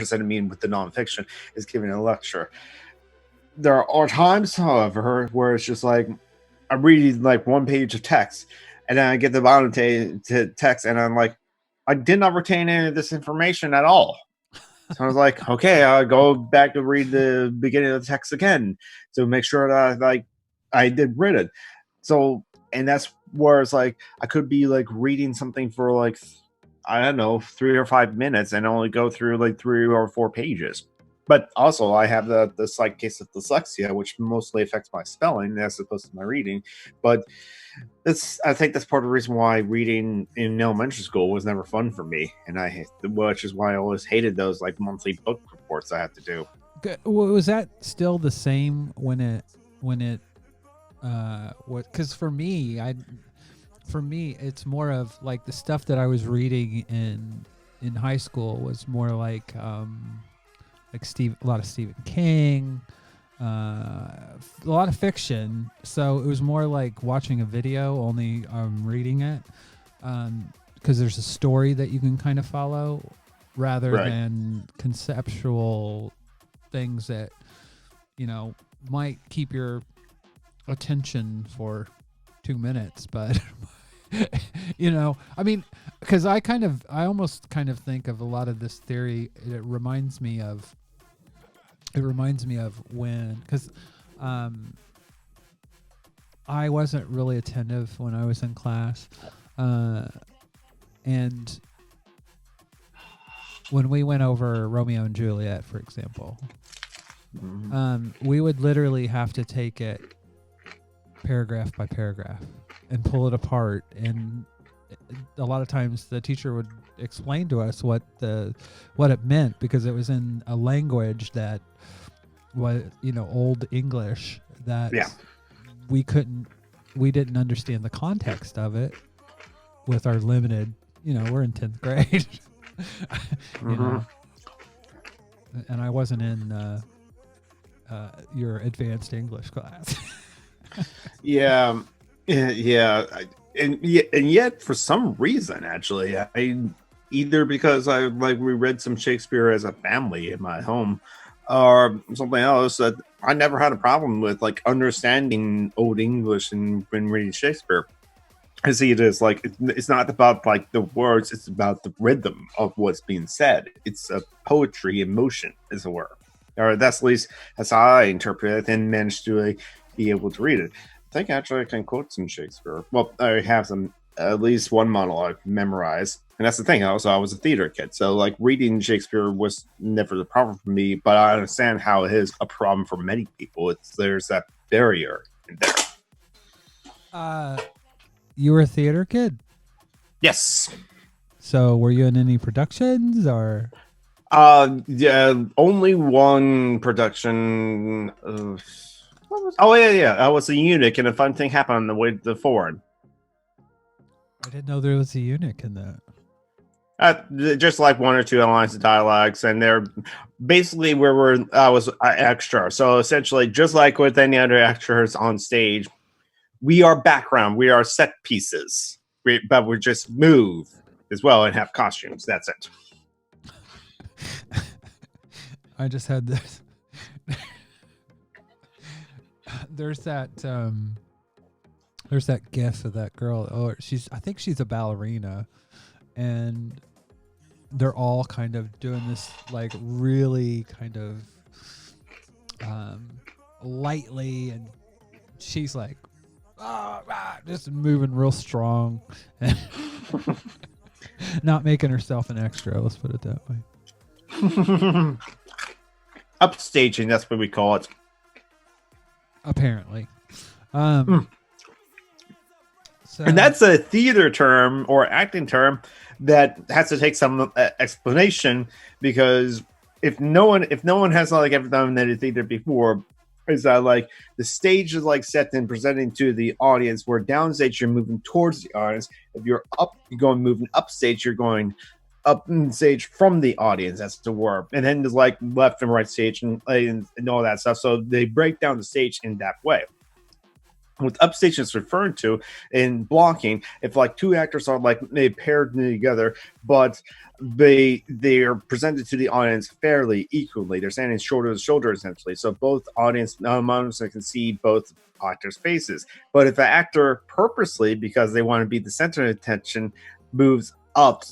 presented me with the nonfiction is giving a lecture. There are times, however, where it's just like I'm reading like one page of text, and then I get the bottom to text, and I'm like, I did not retain any of this information at all. So I was like, okay, I'll go back to read the beginning of the text again to make sure that I did read it. So, and that's where it's like I could be like reading something for like I don't know 3 or 5 minutes and only go through like 3 or 4 pages. But also, I have the slight case of dyslexia, which mostly affects my spelling as opposed to my reading. But I think that's part of the reason why reading in elementary school was never fun for me, and which is why I always hated those like monthly book reports I had to do. Was that still the same when it what? Because for me, it's more of like the stuff that I was reading in high school was more like a lot of Stephen King. A lot of fiction, so it was more like watching a video, only reading it, because there's a story that you can kind of follow rather than conceptual things that might keep your attention for 2 minutes, but I mean, because I almost kind of think of a lot of this theory. It reminds me of when, because I wasn't really attentive when I was in class, and when we went over Romeo and Juliet, for example, we would literally have to take it paragraph by paragraph and pull it apart, and a lot of times the teacher would explain to us what it meant, because it was in a language that was Old English that we didn't understand the context of it with our limited, we're in 10th grade. And I wasn't in your advanced English class. And yet for some reason, actually, either because I we read some Shakespeare as a family in my home, or something else, that I never had a problem with like understanding Old English and when reading Shakespeare. I see it as like it's not about like the words; it's about the rhythm of what's being said. It's a poetry in motion, as it were. Or that's at least that's how I interpret it, and managed to be able to read it. I think actually I can quote some Shakespeare. Well, I have some at least one monologue memorized, and that's the thing. Also, I was a theater kid, so like reading Shakespeare was never the problem for me. But I understand how it is a problem for many people. There's that barrier in there. You were a theater kid? Yes. So were you in any productions or? Yeah, only one production. Oh yeah. I was a eunuch, and a fun thing happened on the way to foreign. I didn't know there was a eunuch in that. Just like one or two lines of dialogues, and they're basically where I was extra. So essentially, just like with any other extras on stage, we are background, we are set pieces, but we just move as well and have costumes. That's it. I just had this. There's that gif of that girl. Oh, I think she's a ballerina, and they're all kind of doing this like really kind of lightly, and she's like just moving real strong and not making herself an extra, let's put it that way. Upstaging, that's what we call it. Apparently. So, and that's a theater term or acting term that has to take some explanation, because if no one has like ever done any theater before, is that like the stage is like set and presenting to the audience, where downstage you're moving towards the audience. If you're moving upstage, you're going up stage from the audience, as to were, and then there's like left and right stage and all that stuff. So they break down the stage in that way. what upstation is referring to in blocking, if like two actors are like maybe paired together, but they are presented to the audience fairly equally. They're standing shoulder to shoulder essentially, so both audience members can see both actors' faces. But if an actor purposely, because they want to be the center of attention, moves up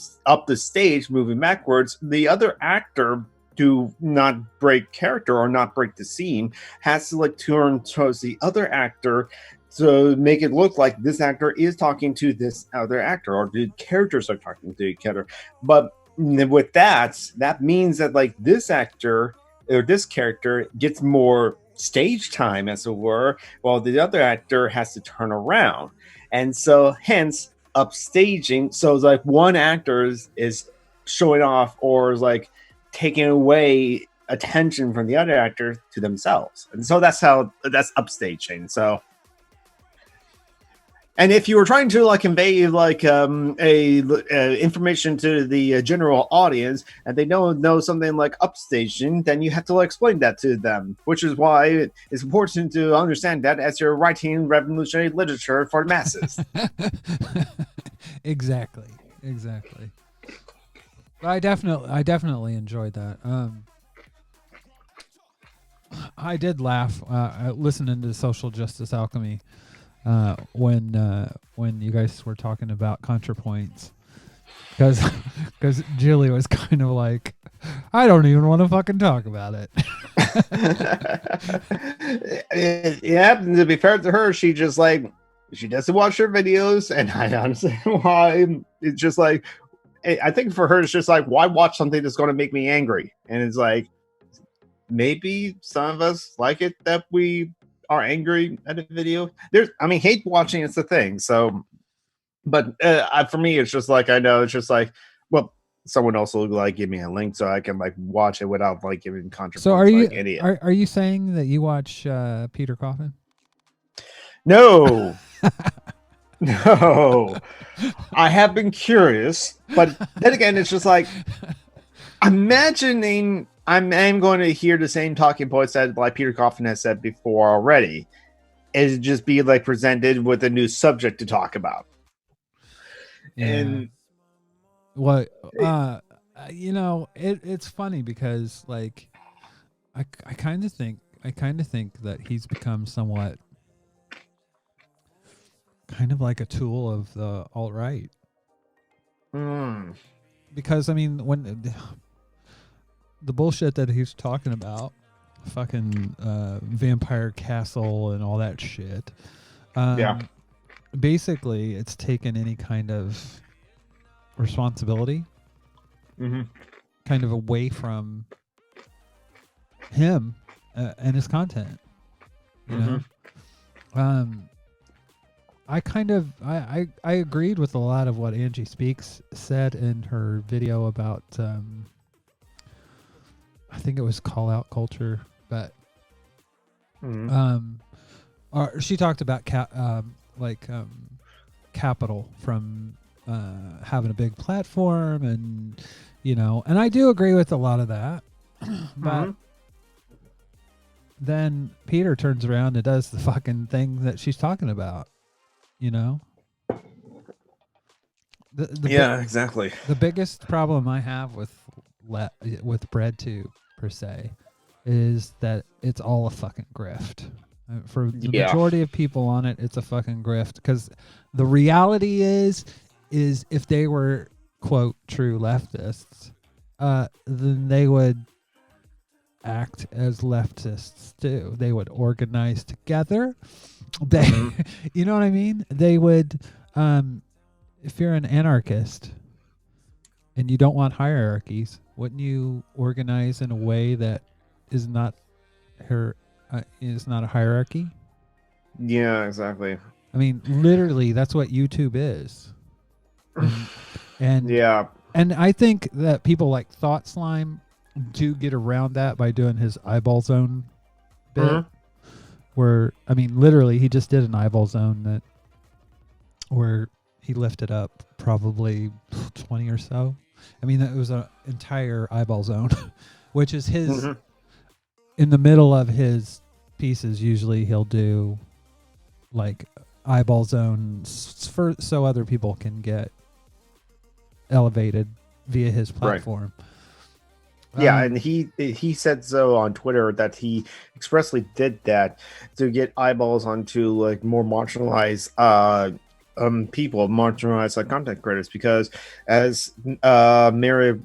the stage, moving backwards, the other actor, to not break character or not break the scene, has to like turn towards the other actor to make it look like this actor is talking to this other actor, or the characters are talking to each other. But with that means that like this actor or this character gets more stage time, as it were, while the other actor has to turn around. And so hence upstaging. So it's like one actor is showing off or is like taking away attention from the other actor to themselves. And so that's upstaging. So, and if you were trying to like convey like information to the general audience and they don't know something like upstaging, then you have to like explain that to them, which is why it's important to understand that as you're writing revolutionary literature for the masses. Exactly. I definitely enjoyed that. I did laugh listening to Social Justice Alchemy when you guys were talking about ContraPoints, because Julie was kind of like, I don't even want to fucking talk about it. Yeah, to be fair to her, she doesn't watch her videos, and I understand why. It's just like, I think for her, it's just like, why watch something that's going to make me angry? And it's like, maybe some of us like it that we are angry at a video. Hate watching is the thing. So, but for me, it's just like, I know it's just like, well, someone else will like give me a link so I can like watch it without like giving contributions. So are you like idiot. Are you saying that you watch Peter Coffin? No. No, I have been curious, but then again, it's just like imagining I'm going to hear the same talking points that like Peter Coffin has said before already. Is just be like presented with a new subject to talk about. Yeah. And what it's funny because like I kind of think that he's become somewhat kind of like a tool of the alt-right. Because I mean, when the bullshit that he's talking about, fucking Vampire Castle and all that shit, basically it's taken any kind of responsibility kind of away from him and his content, you know. I agreed with a lot of what Angie Speaks said in her video about I think it was call out culture, but she talked about capital from having a big platform, and and I do agree with a lot of that. But then Peter turns around and does the fucking thing that she's talking about. Exactly. The biggest problem I have with BreadTube per se is that it's all a fucking grift. For the majority of people on it, it's a fucking grift, because the reality is if they were quote true leftists, then they would act as leftists too. They would organize together. They, you know what I mean? They would, if you're an anarchist and you don't want hierarchies, wouldn't you organize in a way that is not a hierarchy? Yeah, exactly. I mean, literally, that's what YouTube is. And I think that people like Thought Slime do get around that by doing his eyeball zone bit. Where, I mean, literally, he just did an eyeball zone where he lifted up probably 20 or so. I mean, it was an entire eyeball zone, which is his. In the middle of his pieces, usually he'll do like eyeball zones for so other people can get elevated via his Right. platform. Yeah, and he said so on Twitter that he expressly did that to get eyeballs onto like more marginalized people, marginalized like content creators, because as Maria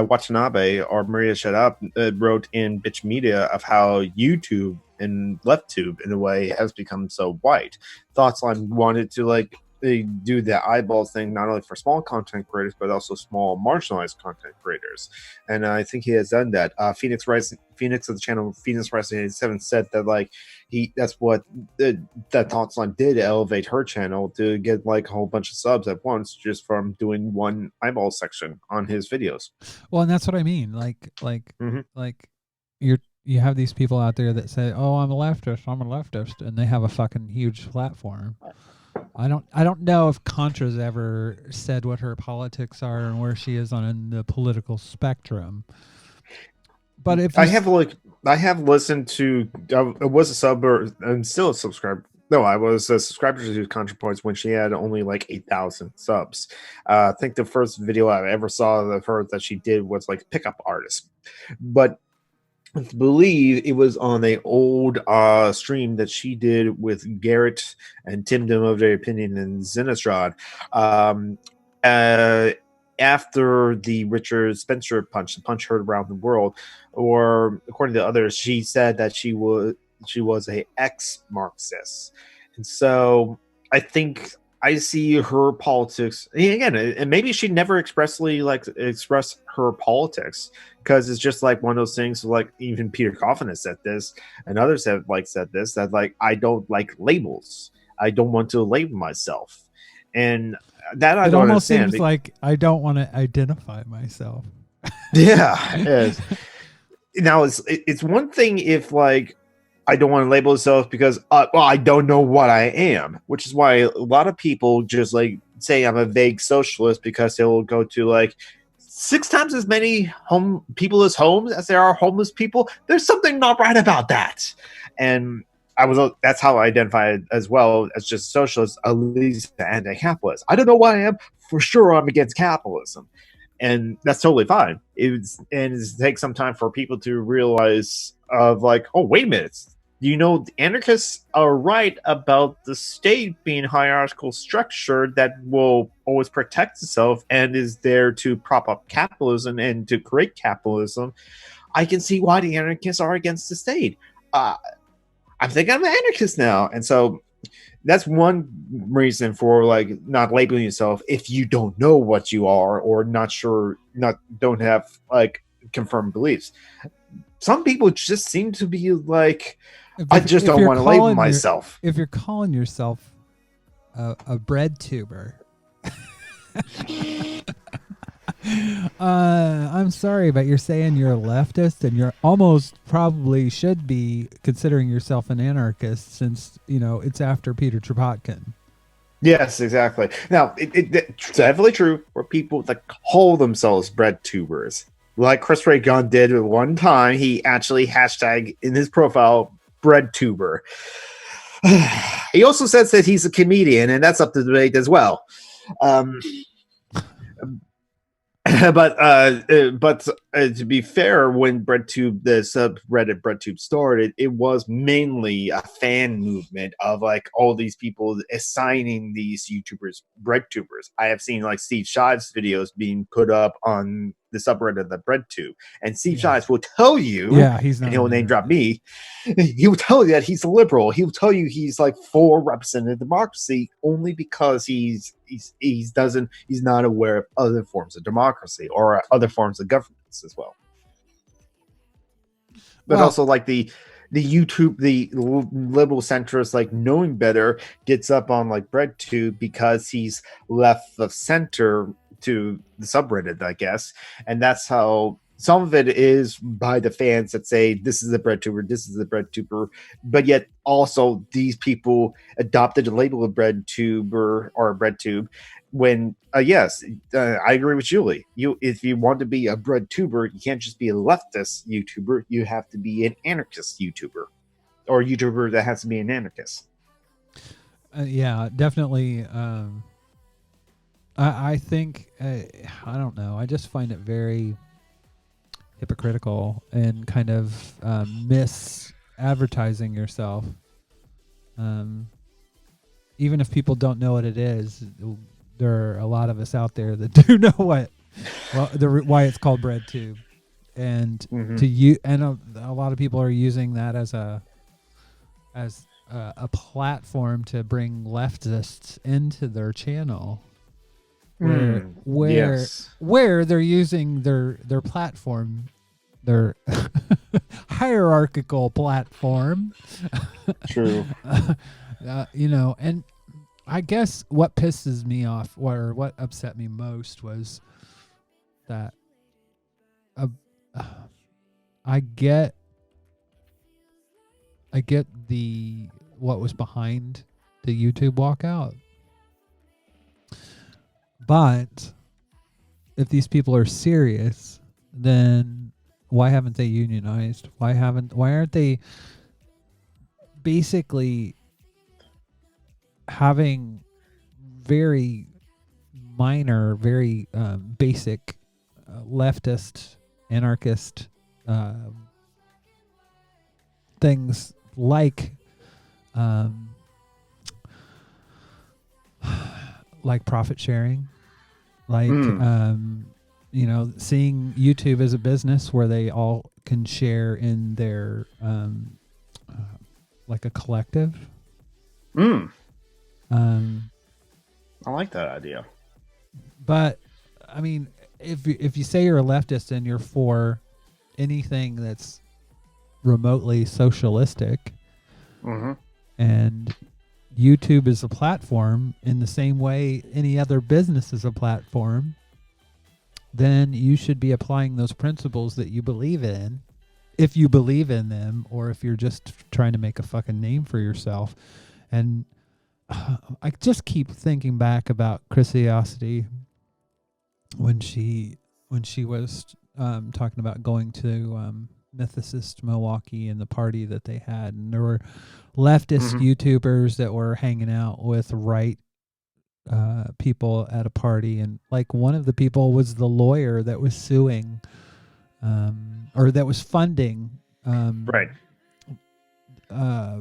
Watanabe or Maria Shut Up wrote in Bitch Media of how YouTube and LeftTube in a way has become so white. Thoughtline wanted to like they do the eyeballs thing not only for small content creators but also small marginalized content creators, and I think he has done that. Phoenix of the channel Phoenix Rising 87 said that like that's what that Thoughtline did, elevate her channel to get like a whole bunch of subs at once just from doing one eyeball section on his videos. Well, and that's what I mean. Mm-hmm. Like you have these people out there that say, "Oh, I'm a leftist," and they have a fucking huge platform. I don't know if Contra's ever said what her politics are and where she is on the political spectrum. But if I have listened to I was a sub and still a subscriber. No, I was a subscriber to ContraPoints when she had only like 8,000 subs. I think the first video I ever saw of her that she did was like pickup artist, but I believe it was on a old stream that she did with Garrett and Tim Dim of Their Opinion and Zinistrad. After the Richard Spencer punch, the punch heard around the world, or according to others, she said that she was a ex-Marxist, and so I think I see her politics again, and maybe she never expressly like express her politics because it's just like one of those things. Like even Peter Coffin has said this, and others have like said this that like I don't like labels. I don't want to label myself, and that I it don't almost understand. seems like I don't want to identify myself. Yeah, it is. Now it's one thing if like I don't want to label myself because well, I don't know what I am, which is why a lot of people just like say I'm a vague socialist because they will go to like 6 times as many people as homes as there are homeless people. There's something not right about that, and that's how I identify it as well as just socialist, at least anti-capitalist. I don't know what I am. For sure, I'm against capitalism, and that's totally fine. It takes some time for people to realize of like, oh, wait a minute. You know, the anarchists are right about the state being hierarchical structure that will always protect itself and is there to prop up capitalism and to create capitalism. I can see why the anarchists are against the state. I'm thinking I'm an anarchist now, and so that's one reason for like not labeling yourself if you don't know what you are or not sure, don't have like confirmed beliefs. Some people just seem to be like, I just don't want to label myself. If you're calling yourself a bread tuber, I'm sorry, but you're saying you're a leftist, and you're almost probably should be considering yourself an anarchist, since it's after Peter Kropotkin. Yes, exactly. Now, it's definitely true for people that call themselves bread tubers, like Chris Ray Gunn did at one time. He actually hashtag in his profile bread tuber. He also says that he's a comedian, and that's up to debate as well. But to be fair, when BreadTube, the subreddit BreadTube started, it was mainly a fan movement of like all these people assigning these YouTubers BreadTubers. I have seen like Steve Shives videos being put up on the subreddit of the BreadTube, and Steve Shives will tell you, he's not, and he'll name drop me. He will tell you that he's a liberal. He will tell you he's like for representative democracy only because he's not aware of other forms of democracy or other forms of governance as well. But also like the YouTube, the liberal centrist, like knowing better, gets up on like BreadTube because he's left of center to the subreddit, I guess, and that's how some of it is by the fans that say this is the BreadTuber, this is the BreadTuber, but yet also these people adopted the label of BreadTuber or BreadTube. When I agree with Julie. If you want to be a BreadTuber, you can't just be a leftist YouTuber. You have to be an anarchist YouTuber, or a YouTuber that has to be an anarchist. Yeah, definitely. I think I don't know. I just find it very hypocritical and kind of mis-advertising yourself. Um, Even if people don't know what it is, there are a lot of us out there that do know why it's called BreadTube, and Mhm. to you and a lot of people are using that as a platform to bring leftists into their channel, where Mm, where yes, where they're using their platform, their hierarchical platform, true. and I guess what pisses me off or what upset me most was that uh, I get the what was behind the YouTube walkout, but if these people are serious, then why haven't they unionized? Why aren't they basically having very minor, very basic leftist, anarchist things um, like profit sharing, like Mm, seeing YouTube as a business where they all can share in their like a collective. mm, Um, I like that idea. but I mean, if you say you're a leftist and you're for anything that's remotely socialistic, Hmm. and YouTube is a platform in the same way any other business is a platform, then you should be applying those principles that you believe in, if you believe in them, or if you're just trying to make a fucking name for yourself. And I just keep thinking back about Chrisiosity when she was talking about going to Mythicist Milwaukee and the party that they had, and there were leftist Hmm. YouTubers that were hanging out with right people at a party, and like one of the people was the lawyer that was suing, or that was funding. Right. Uh,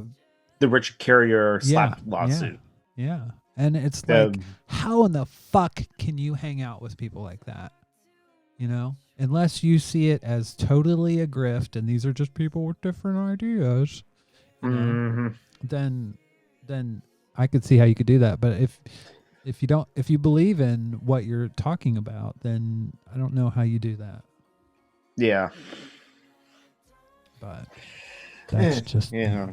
The Richard Carrier yeah, slap yeah, lawsuit. yeah, and it's like, The how in the fuck can you hang out with people like that? Unless you see it as totally a grift and these are just people with different ideas, you know, hmm then then I could see how you could do that. But if you believe in what you're talking about, then I don't know how you do that. Yeah. But that's just Yeah. me.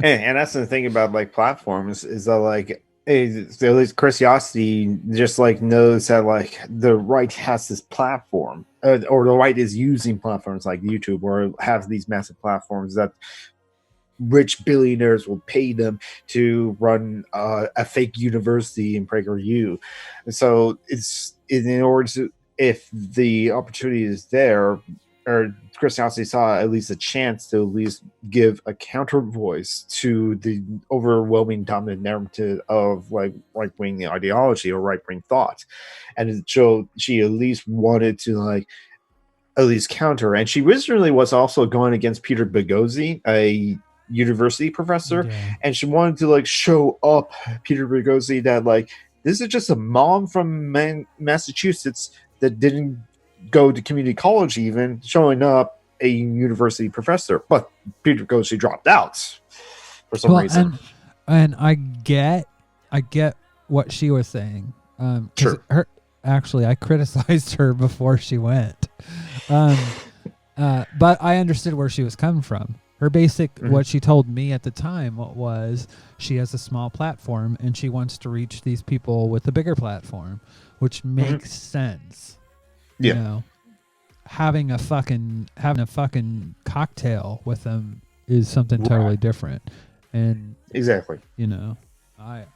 And that's the thing about like platforms is that like at least Curiosity just like knows that like the right has this platform, or the right is using platforms like YouTube or have these massive platforms that rich billionaires will pay them to run a fake university in PragerU. So it's in order to, if the opportunity is there, or Christianity saw at least a chance to at least give a counter voice to the overwhelming dominant narrative of like right wing ideology or right wing thought, and so she at least wanted to like at least counter. And she originally was also going against Peter Boghossian, a university professor, Yeah. and she wanted to like show up Peter Boghossian that like this is just a mom from Massachusetts that didn't go to community college even showing up a university professor, but Peter Boghossian dropped out for some Well, reason. and I get what she was saying. Because Sure. her actually I criticized her before she went. Um, but I understood where she was coming from. Her basic, Mhm. what she told me at the time was she has a small platform and she wants to reach these people with a bigger platform, which Mhm. makes sense. You Yeah. know, having a fucking cocktail with them is something Right. totally different. And Exactly. I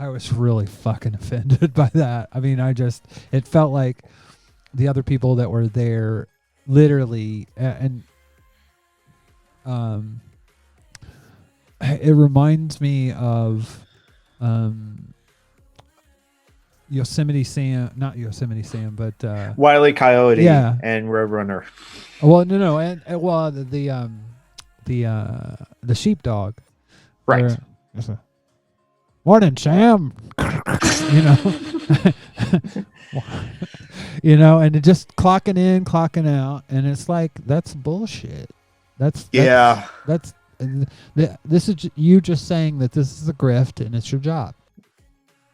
was really fucking offended by that. I mean, it felt like the other people that were there literally, and um it reminds me of Yosemite Sam, not Yosemite Sam, but Wile E. Coyote yeah. and Roadrunner. Well, no, and well, the sheepdog, Right. where, morning, Sam. you know, and it just clocking in, clocking out, and it's like that's bullshit. That's Yeah. this is you just saying that this is a grift and it's your job.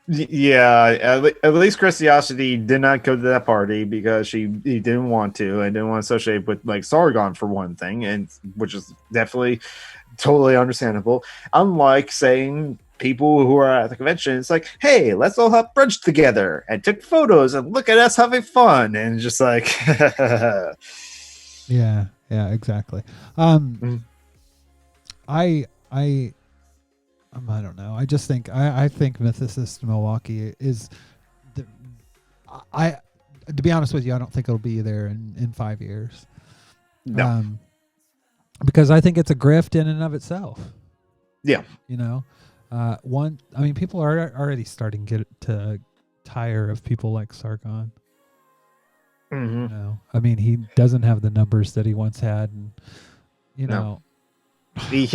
Yeah, at least Christiosity did not go to that party because he didn't want to and didn't want to associate with like Sargon for one thing, and which is definitely totally understandable. Unlike saying people who are at the convention, it's like, hey, let's all have brunch together and took photos and look at us having fun, and just like, yeah, exactly. I don't know. I just think I think Mythicist Milwaukee is to be honest with you, I don't think it'll be there in 5 years. no. Because I think it's a grift in and of itself. Yeah. People are already starting to get to tire of people like Sargon. Mm-hmm. He doesn't have the numbers that he once had, and No. He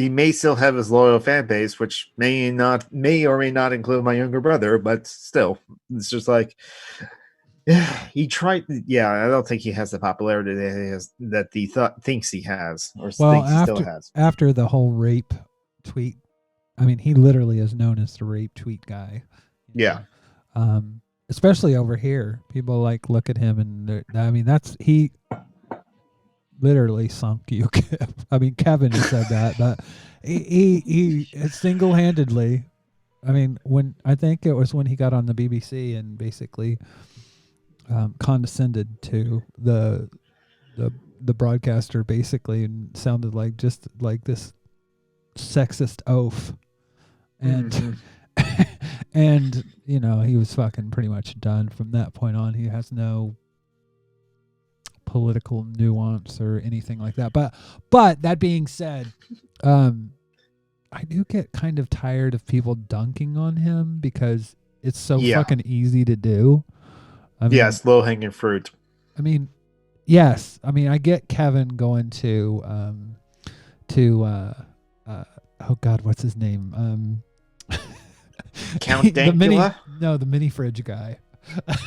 may still have his loyal fan base, which may or may not include my younger brother, but still, it's just like, he tried. Yeah, I don't think he has the popularity that he thinks he has, or thinks he still has. After the whole rape tweet, he literally is known as the rape tweet guy. Yeah. Especially over here, people like look at him and he literally sunk you. Kevin has said that, but he single-handedly. When I think it was when he got on the BBC and basically condescended to the broadcaster, basically, and sounded like just like this sexist oaf, and and he was fucking pretty much done from that point on. He has no political nuance or anything like that. But that being said, I do get kind of tired of people dunking on him because it's so fucking easy to do. Yes, low hanging fruit. Yes. I get Kevin going to oh God, what's his name? Count Dankula? The mini fridge guy.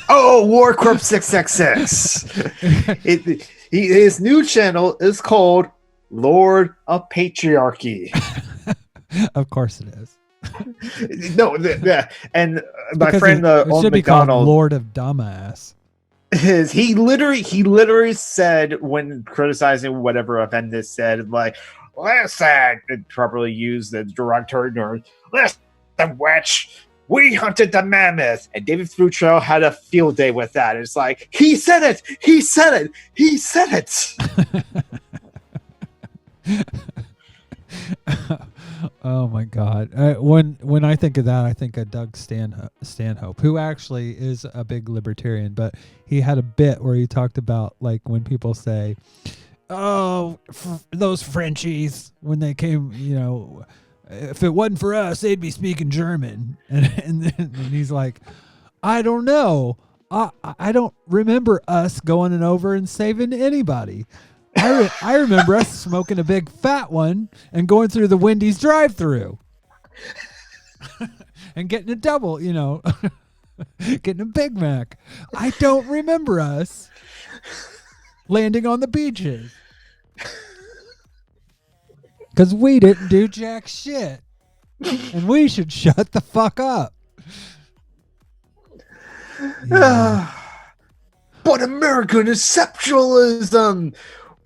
Oh, War Corp 666. His new channel is called Lord of Patriarchy. Of course it is. No, and my friend should be called Lord of Dumbass. He literally said, when criticizing whatever Avengers said, like, listen, properly used the derogatory term, listen, witch, we hunted the mammoth, and David Futrell had a field day with that. It's like, he said it. Oh my God! When I think of that, I think of Doug Stanhope, who actually is a big libertarian, but he had a bit where he talked about like when people say, "Oh, those Frenchies, when they came, if it wasn't for us, they'd be speaking German," and he's like, "I don't know, I don't remember us going over and saving anybody." I remember us smoking a big fat one and going through the Wendy's drive-thru and getting a double, getting a Big Mac. I don't remember us landing on the beaches because we didn't do jack shit, and we should shut the fuck up. Yeah. But American exceptionalism,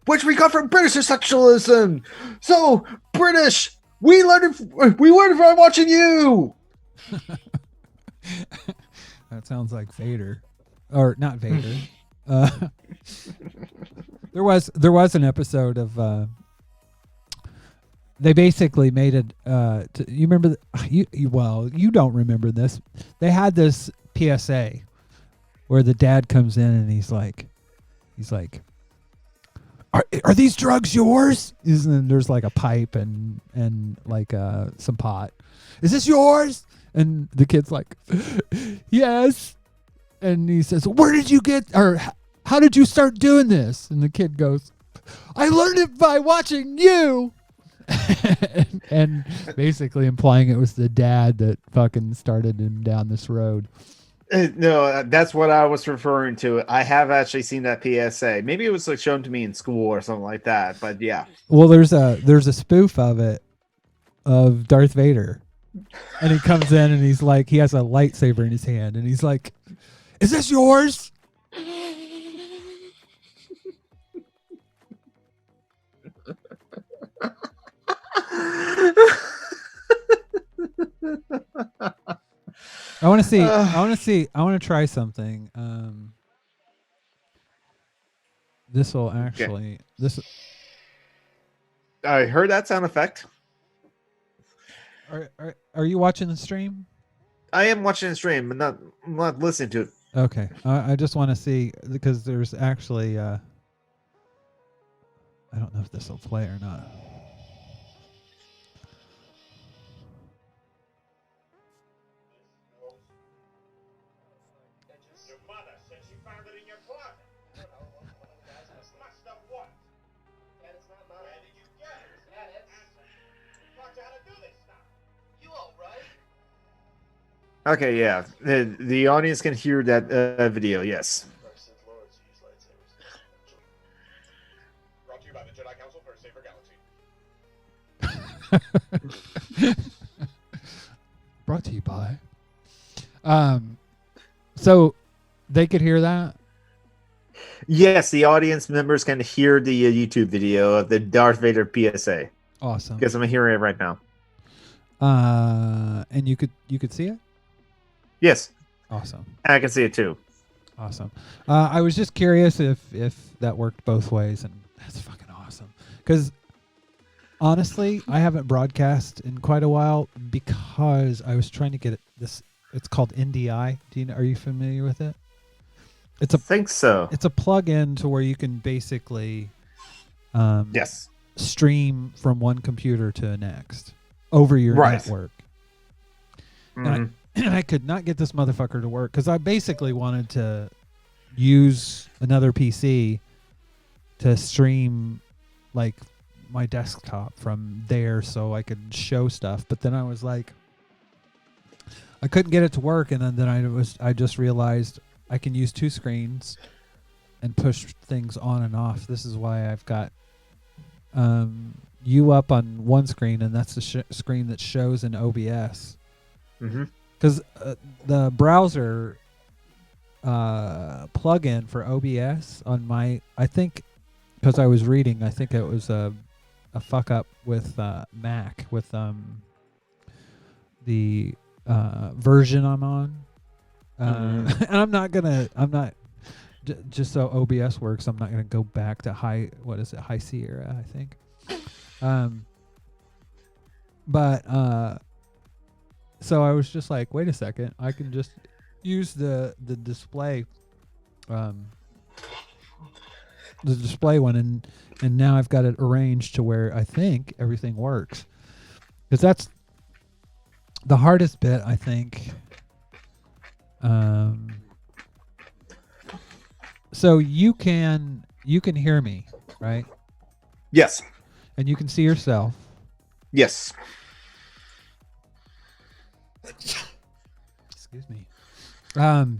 which we got from British exceptionalism. So British, we learned from watching you. That sounds like Vader, or not Vader. There was an episode of. They basically made it. You remember? You don't remember this. They had this PSA where the dad comes in and he's like, are these drugs yours? And there's like a pipe and like some pot. Is this yours? And the kid's like, yes. And he says, where did you get, or how did you start doing this? And the kid goes, I learned it by watching you. and basically implying it was the dad that fucking started him down this road. No, that's what I was referring to. I have actually seen that PSA. Maybe it was like shown to me in school or something like that. But yeah. Well, there's a spoof of it, of Darth Vader, and he comes in and he's like, he has a lightsaber in his hand, and he's like, "Is this yours?" I want to see. I want to try something. This will actually. This. I heard that sound effect. Are you watching the stream? I am watching the stream, but not listening to it. Okay, I just want to see, because there's actually. I don't know if this will play or not. Okay, yeah. The audience can hear that video, yes. Brought to you by the Jedi Council for a Safer Galaxy. Brought to you by. So they could hear that? Yes, the audience members can hear the YouTube video of the Darth Vader PSA. Awesome. Because I'm hearing it right now. And you could see it? Yes. Awesome. I can see it too. Awesome. I was just curious if that worked both ways, and that's fucking awesome. Because honestly, I haven't broadcast in quite a while because I was trying to get this. It's called NDI. Are you familiar with it? I think so. It's a plug-in to where you can basically yes, stream from one computer to the next over your network. Mm-hmm. And I could not get this motherfucker to work because I basically wanted to use another PC to stream like my desktop from there so I could show stuff. But then I was like, I couldn't get it to work, and then I just realized I can use two screens and push things on and off. This is why I've got you up on one screen, and that's the screen that shows in OBS. Mm-hmm. Because the browser plugin for OBS on my, I think, because I was reading, I think it was a fuck up with Mac with the version I'm on. And I'm not just so OBS works, I'm not gonna go back to High Sierra, I think. So I was just like, wait a second, I can just use the display, the display one, and now I've got it arranged to where I think everything works. Because that's the hardest bit, I think. So you can hear me, right? Yes. And you can see yourself. Yes. Excuse me. I'm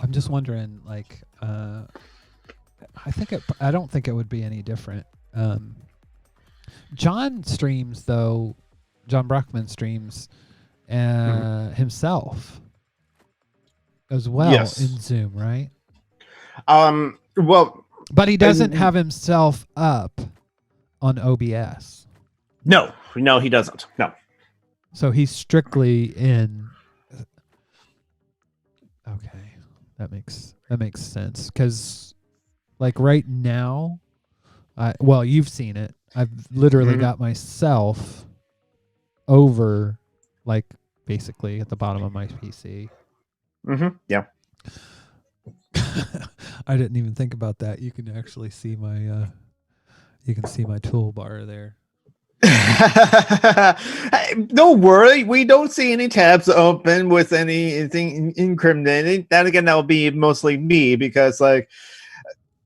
just wondering, like, I don't think it would be any different. John streams though. John Brockman streams himself as well in Zoom, right? Well, but he doesn't have himself up on OBS. No, he doesn't. No. So he's strictly in. Okay, that makes sense, because like right now, well, you've seen it. I've literally got myself over, like, basically at the bottom of my PC. Yeah. I didn't even think about that. You can actually see my You can see my toolbar there. Hey, don't worry, we don't see any tabs open with anything incriminating. Then again, that would be mostly me because, like,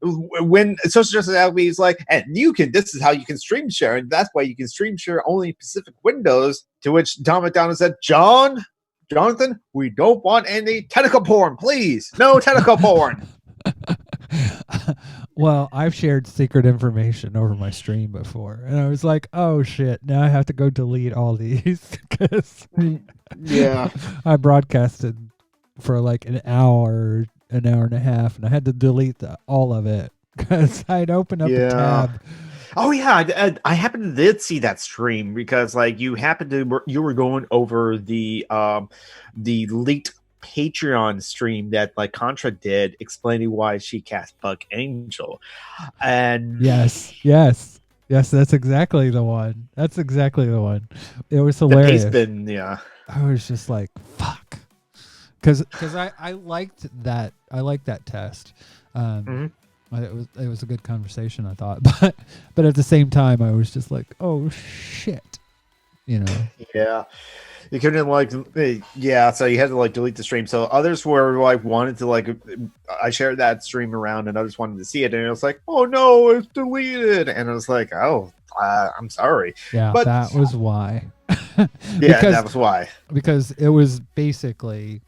when social justice advocate is like, and you can, this is how you can stream share, and that's why you can stream share only Pacific Windows. To which Tom McDonald said, Jonathan, we don't want any tentacle porn, please. No tentacle porn. Well, I've shared secret information over my stream before, and I was like, "Oh shit! Now I have to go delete all these because Yeah. I broadcasted for like an hour and a half, and I had to delete all of it because I'd opened up a tab. Oh yeah, I happened to did see that stream because like you were going over the leaked Patreon stream that like Contra did explaining why she cast Buck Angel, and Yes, that's exactly the one. It was hilarious. the Pace bin, yeah. I was just like, fuck. Because I liked that. I liked that test. It was a good conversation, I thought. But at the same time, I was just like, oh shit, you know. Yeah, you couldn't like, yeah. So you had to like delete the stream. So others were like wanted to like, I shared that stream around, and others wanted to see it, and it was like, oh no, it's deleted, and I was like, oh, I'm sorry. Yeah, but that was why. Yeah, that was why. Because it was basically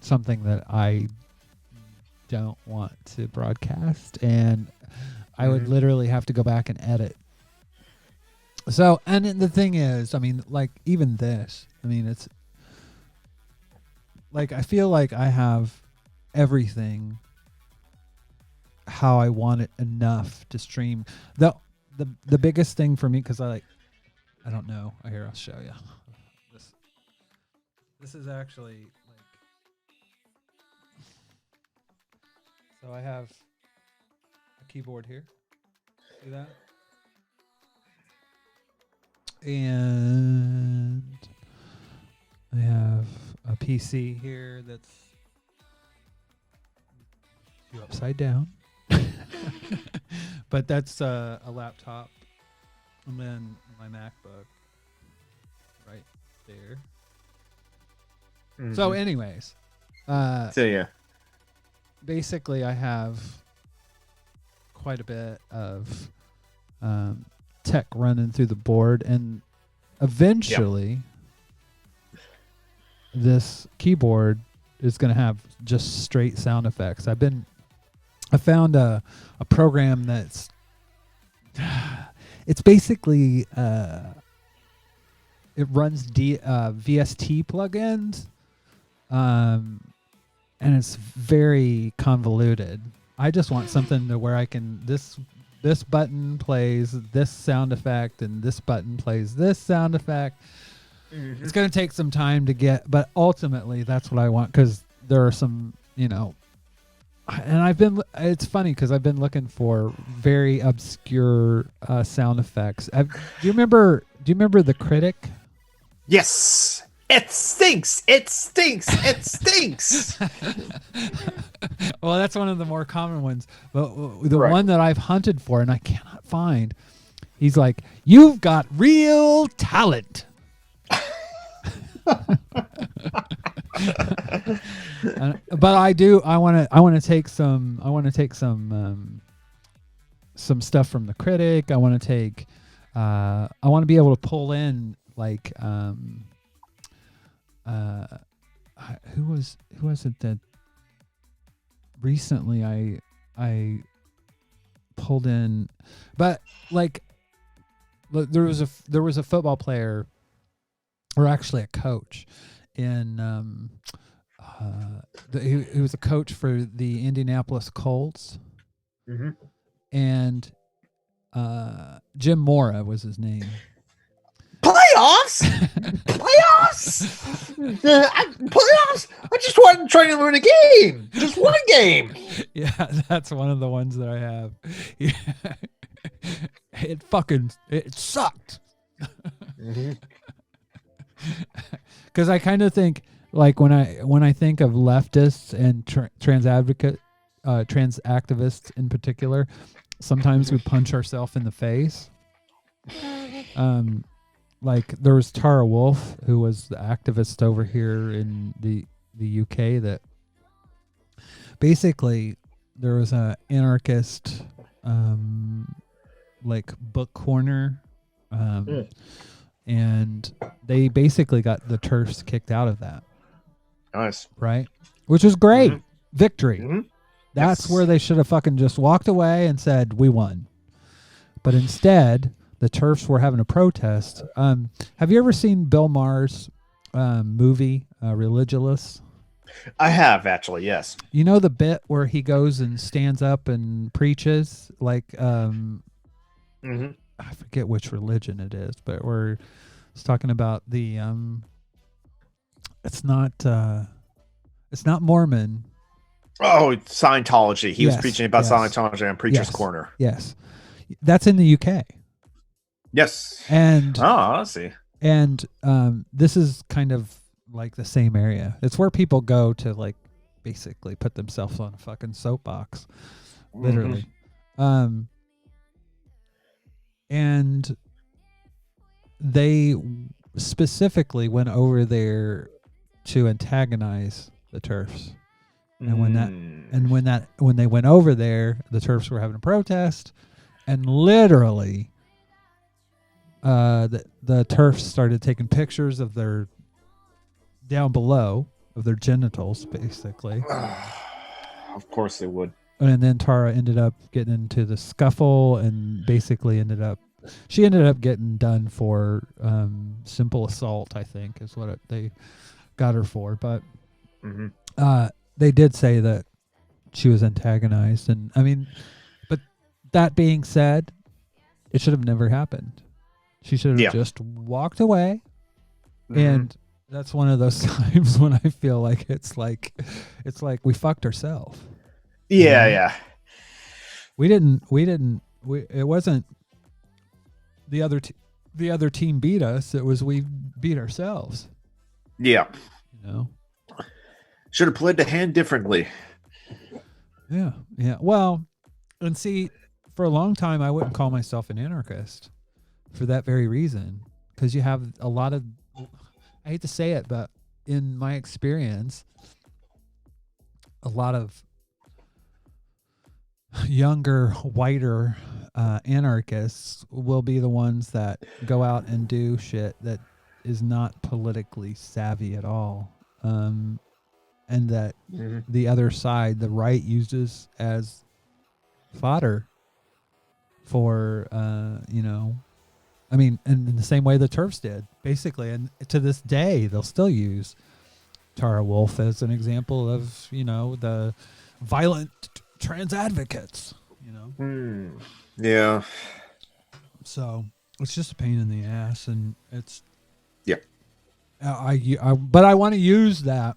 something that I don't want to broadcast, and I would literally have to go back and edit. So, and the thing is, I mean, like, even this, I mean, it's like, I feel like I have everything how I want it enough to stream. The biggest thing for me, because I don't know. Here, I'll show you. This is actually like, so I have a keyboard here. See that? And I have a PC here that's upside down. But that's a laptop. And then my MacBook right there. So anyways, so yeah, basically I have quite a bit of tech running through the board, and eventually this keyboard is going to have just straight sound effects. I found a program that's it's basically it runs VST plugins, and it's very convoluted. I just want something to where I can this button plays this sound effect and this button plays this sound effect. It's going to take some time to get, but ultimately that's what I want, because there are some, you know, and it's funny because I've been looking for very obscure sound effects. Do you remember The Critic? Yes. It stinks. It stinks. It stinks. Well, that's one of the more common ones. But the one that I've hunted for and I cannot find, he's like, "You've got real talent." But I want to take some stuff from The Critic. I want to be able to pull in like who was it that recently I pulled in, but like there was a football player, or actually a coach in he was a coach for the Indianapolis Colts, and Jim Mora was his name. Playoffs? Playoffs? I just wanted to try to win a game. Just one game. Yeah, that's one of the ones that I have. Yeah. It sucked. Because I kind of think, like, when I think of leftists and trans activists in particular, sometimes we punch ourselves in the face. Like there was Tara Wolf, who was the activist over here in the UK, that basically there was a anarchist like book corner, and they basically got the TERFs kicked out of that. Nice. Right? Which was great. Mhm. Victory. Mhm. That's Yes. where they should have fucking just walked away and said, we won. But instead, the TERFs were having a protest. Have you ever seen Bill Maher's movie, Religulous? I have actually, yes. You know the bit where he goes and stands up and preaches? Like, Mm-hmm. I forget which religion it is, but where it's talking about the, it's not Mormon. Oh, Scientology. He was Yes, preaching about yes. Scientology on Preacher's Yes. Corner. Yes. That's in the UK. Yes. And Oh, I see. And this is kind of like the same area. It's where people go to like basically put themselves on a fucking soapbox, literally. And they specifically went over there to antagonize the TERFs. And when they went over there, the TERFs were having a protest, and literally the TERFs started taking pictures of their down below of their genitals, basically. Of course they would. And then Tara ended up getting into the scuffle and basically ended up getting done for simple assault, I think is what they got her for. But they did say that she was antagonized. And I mean, but that being said, it should have never happened. She should have just walked away. And that's one of those times when I feel like it's like we fucked ourselves. Yeah, You know? yeah. It wasn't the other team beat us. It was we beat ourselves. Yeah. You know? Should have played the hand differently. Yeah. Yeah. Well, and see, for a long time, I wouldn't call myself an anarchist for that very reason. Because you have a lot of, I hate to say it, but in my experience, a lot of younger, whiter anarchists will be the ones that go out and do shit that is not politically savvy at all. And that the other side, the right, uses as fodder for, I mean, in the same way the TERFs did, basically. And to this day, they'll still use Tara Wolf as an example of, the violent trans advocates, Yeah. So it's just a pain in the ass, and it's yeah. But I want to use that.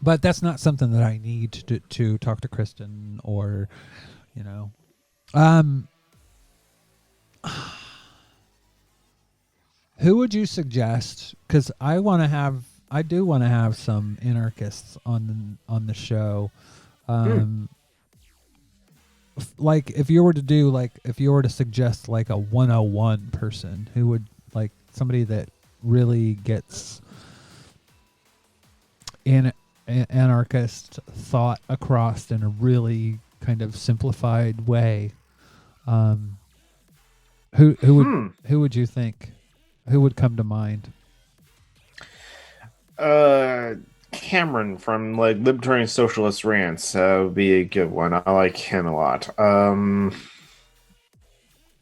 But that's not something that I need to talk to Kristen or, Who would you suggest? Because I do want to have some anarchists on the show. Like if you were to suggest like a 101 person, who would, like, somebody that really gets anarchist thought across in a really kind of simplified way. Who would you think? Who would come to mind? Cameron from like Libertarian Socialist Rants would be a good one. I like him a lot.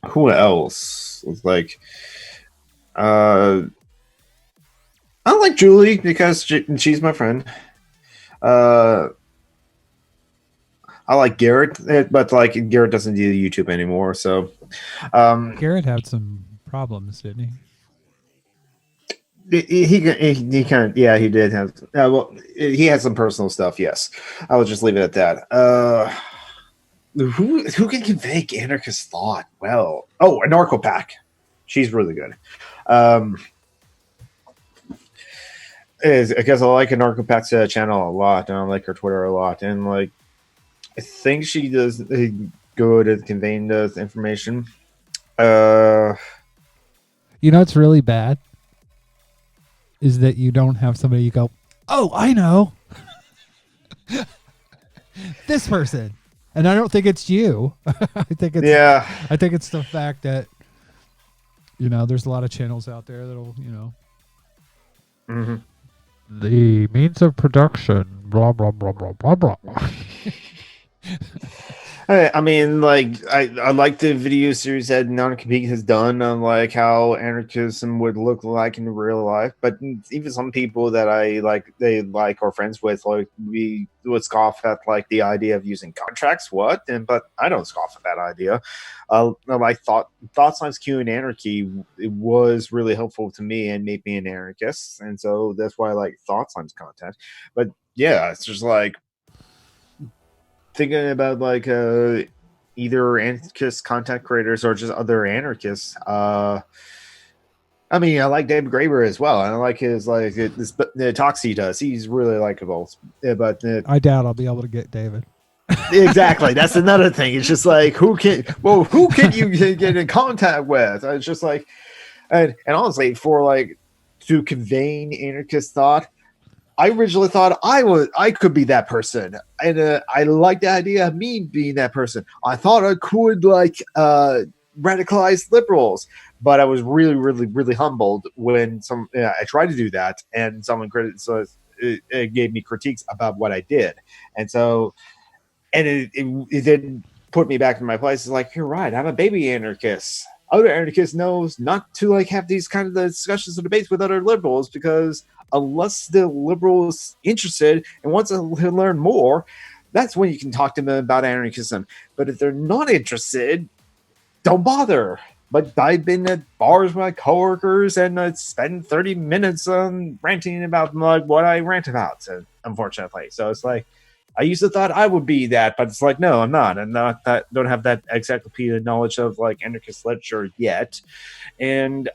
Who else? Like, I like Julie because she's my friend. I like Garrett, but like Garrett doesn't do YouTube anymore. So Garrett had some problems, didn't he? He kind of, yeah, he did have. Well, he had some personal stuff. Yes, I will just leave it at that. Who can convey anarchist thought well? Oh, Anarcho-Pack. She's really good. Because I like Anarcho-Pack's channel a lot, and I like her Twitter a lot, and like I think she does good at conveying the information. You know what's really bad is that you don't have somebody you go, oh, I know this person, and I don't think it's you. I think it's I think it's the fact that there's a lot of channels out there that'll Mm-hmm. the means of production, blah blah blah blah blah blah. I mean, like, I like the video series that Non-Compete has done on like how anarchism would look like in real life. But even some people that they like or friends with, like, we would scoff at like the idea of using contracts. But I don't scoff at that idea. Like Thought Science Q and Anarchy, it was really helpful to me and made me an anarchist, and so that's why I like Thought Science content. But yeah, it's just like thinking about like either anarchist content creators or just other anarchists. I mean, I like David Graeber as well. I like his the talks he does. He's really likable. But I doubt I'll be able to get David. Exactly, that's another thing. It's just like who can you get in contact with? It's just like, and honestly, for like to conveying anarchist thought, I originally thought I could be that person, and I like the idea of me being that person. I thought I could radicalize liberals, but I was really, really, really humbled when I tried to do that, and someone it gave me critiques about what I did, and so it then put me back in my place. It's like, you're right, I'm a baby anarchist. Other anarchists knows not to like have these kind of discussions or debates with other liberals, because unless the liberal is interested and wants to learn more, that's when you can talk to them about anarchism. But if they're not interested, don't bother. But I've been at bars with my coworkers and I spend 30 minutes ranting about like what I rant about, unfortunately. So it's like, I used to thought I would be that, but it's like, no, I'm not. I'm not that. Don't have that encyclopedia knowledge of like anarchist literature yet, and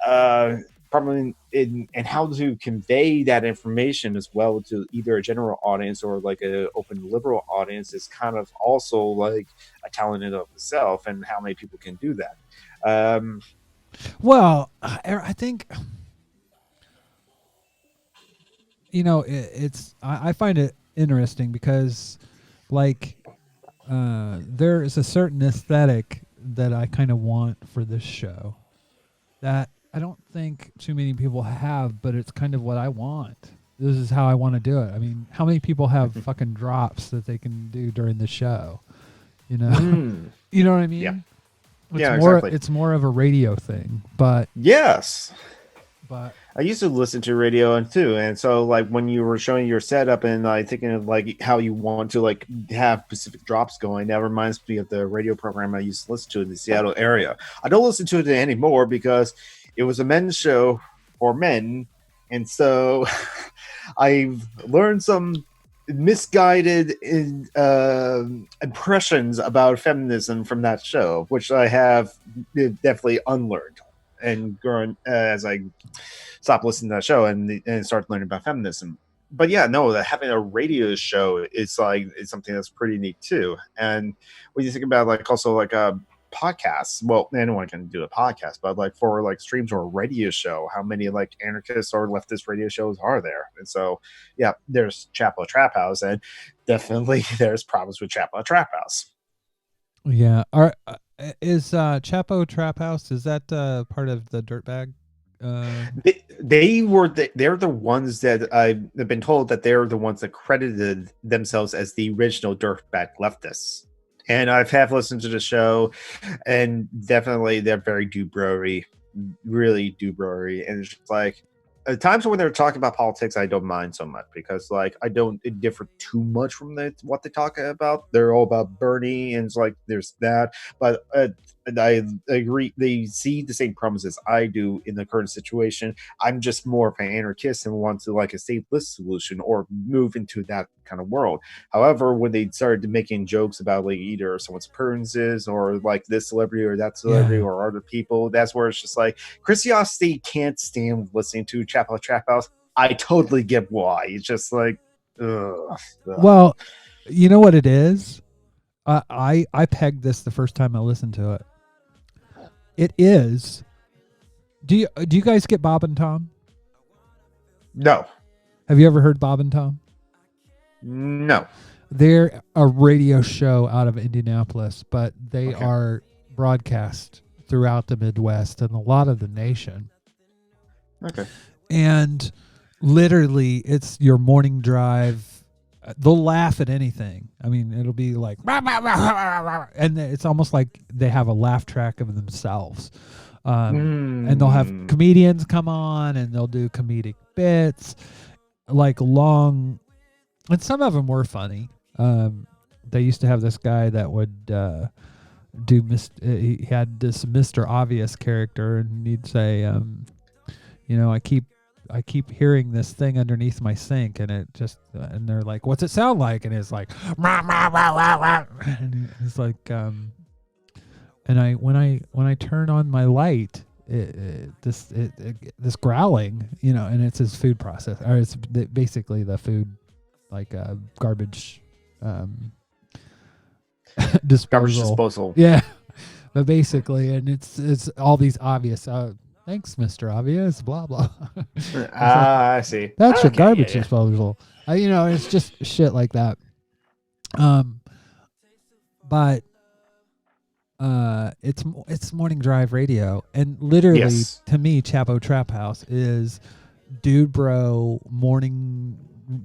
probably and how to convey that information as well to either a general audience or like an open liberal audience is kind of also like a talent in of itself, and how many people can do that. Well, I think I find it interesting because like there is a certain aesthetic that I kind of want for this show that I don't think too many people have, but it's kind of what I want. This is how I want to do it. I mean, how many people have fucking drops that they can do during the show? You know what I mean? Yeah. Exactly. It's more of a radio thing, but yes. But I used to listen to radio too, and so like when you were showing your setup and like thinking of like how you want to like have specific drops going, that reminds me of the radio program I used to listen to in the Seattle area. I don't listen to it anymore because it was a men's show for men, and so I've learned some misguided impressions about feminism from that show, which I have definitely unlearned and grown as I stopped listening to that show and started learning about feminism. But yeah, no, having a radio show is like it's something that's pretty neat too. And when you think about like also like podcasts, well, anyone can do a podcast, but like for like streams or a radio show, how many like anarchist or leftist radio shows are there? And so yeah, there's Chapel Trap House, and definitely there's problems with Chapel Trap House. Yeah, is Chapo Trap House, is that part of the Dirtbag? They're the ones that I've been told that they're the ones that credited themselves as the original Dirtbag leftists. And I've listened to the show, and definitely they're very Dubrowy, really Dubrowy, and it's just like at times when they're talking about politics, I don't mind so much because like I don't differ too much from what they talk about. They're all about Bernie, and it's like there's that, but and I agree they see the same problems as I do in the current situation. I'm just more of an anarchist and want to like a stateless solution or move into that kind of world. However, when they started making jokes about like either someone's appearances or like this celebrity or that celebrity or other people, that's where it's just like Christiosity can't stand listening to Chapel Trap House. I totally get why. It's just like, ugh. Well, you know what it is? I pegged this the first time I listened to it. It is. Do you guys get Bob and Tom? No. Have you ever heard Bob and Tom? No. They're a radio show out of Indianapolis, but they Okay. are broadcast throughout the Midwest and a lot of the nation. Okay. And literally, it's your morning drive. They'll laugh at anything. I mean, it'll be like, "Rah, rah, rah, rah, rah," and it's almost like they have a laugh track of themselves. And they'll have comedians come on and they'll do comedic bits, like long, and some of them were funny. They used to have this guy that would do he had this Mr. Obvious character, and he'd say, I keep hearing this thing underneath my sink, and it just and they're like, what's it sound like? And it's like, rah, rah, rah, rah, rah. And it's like, and when I turn on my light, this growling, and it's his food process, or it's basically the food, like garbage disposal. Garbage disposal. Yeah, but basically, and it's all these obvious. Thanks, Mr. Obvious. Blah blah. I see. That's your Okay, garbage yeah. disposal. It's just shit like that. But it's morning drive radio, and literally Yes. to me, Chapo Trap House is dude bro morning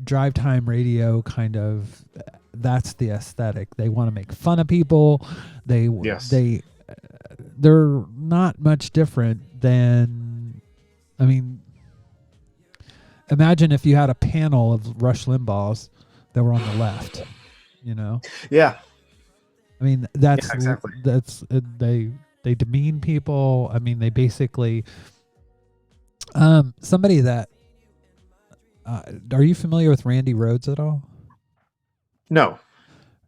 drive time radio kind of. That's the aesthetic. They want to make fun of people. Yes. They're not much different than, imagine if you had a panel of Rush Limbaughs that were on the left, Yeah. That's Yeah, exactly. They demean people. They basically, somebody that, are you familiar with Randy Rhodes at all? No.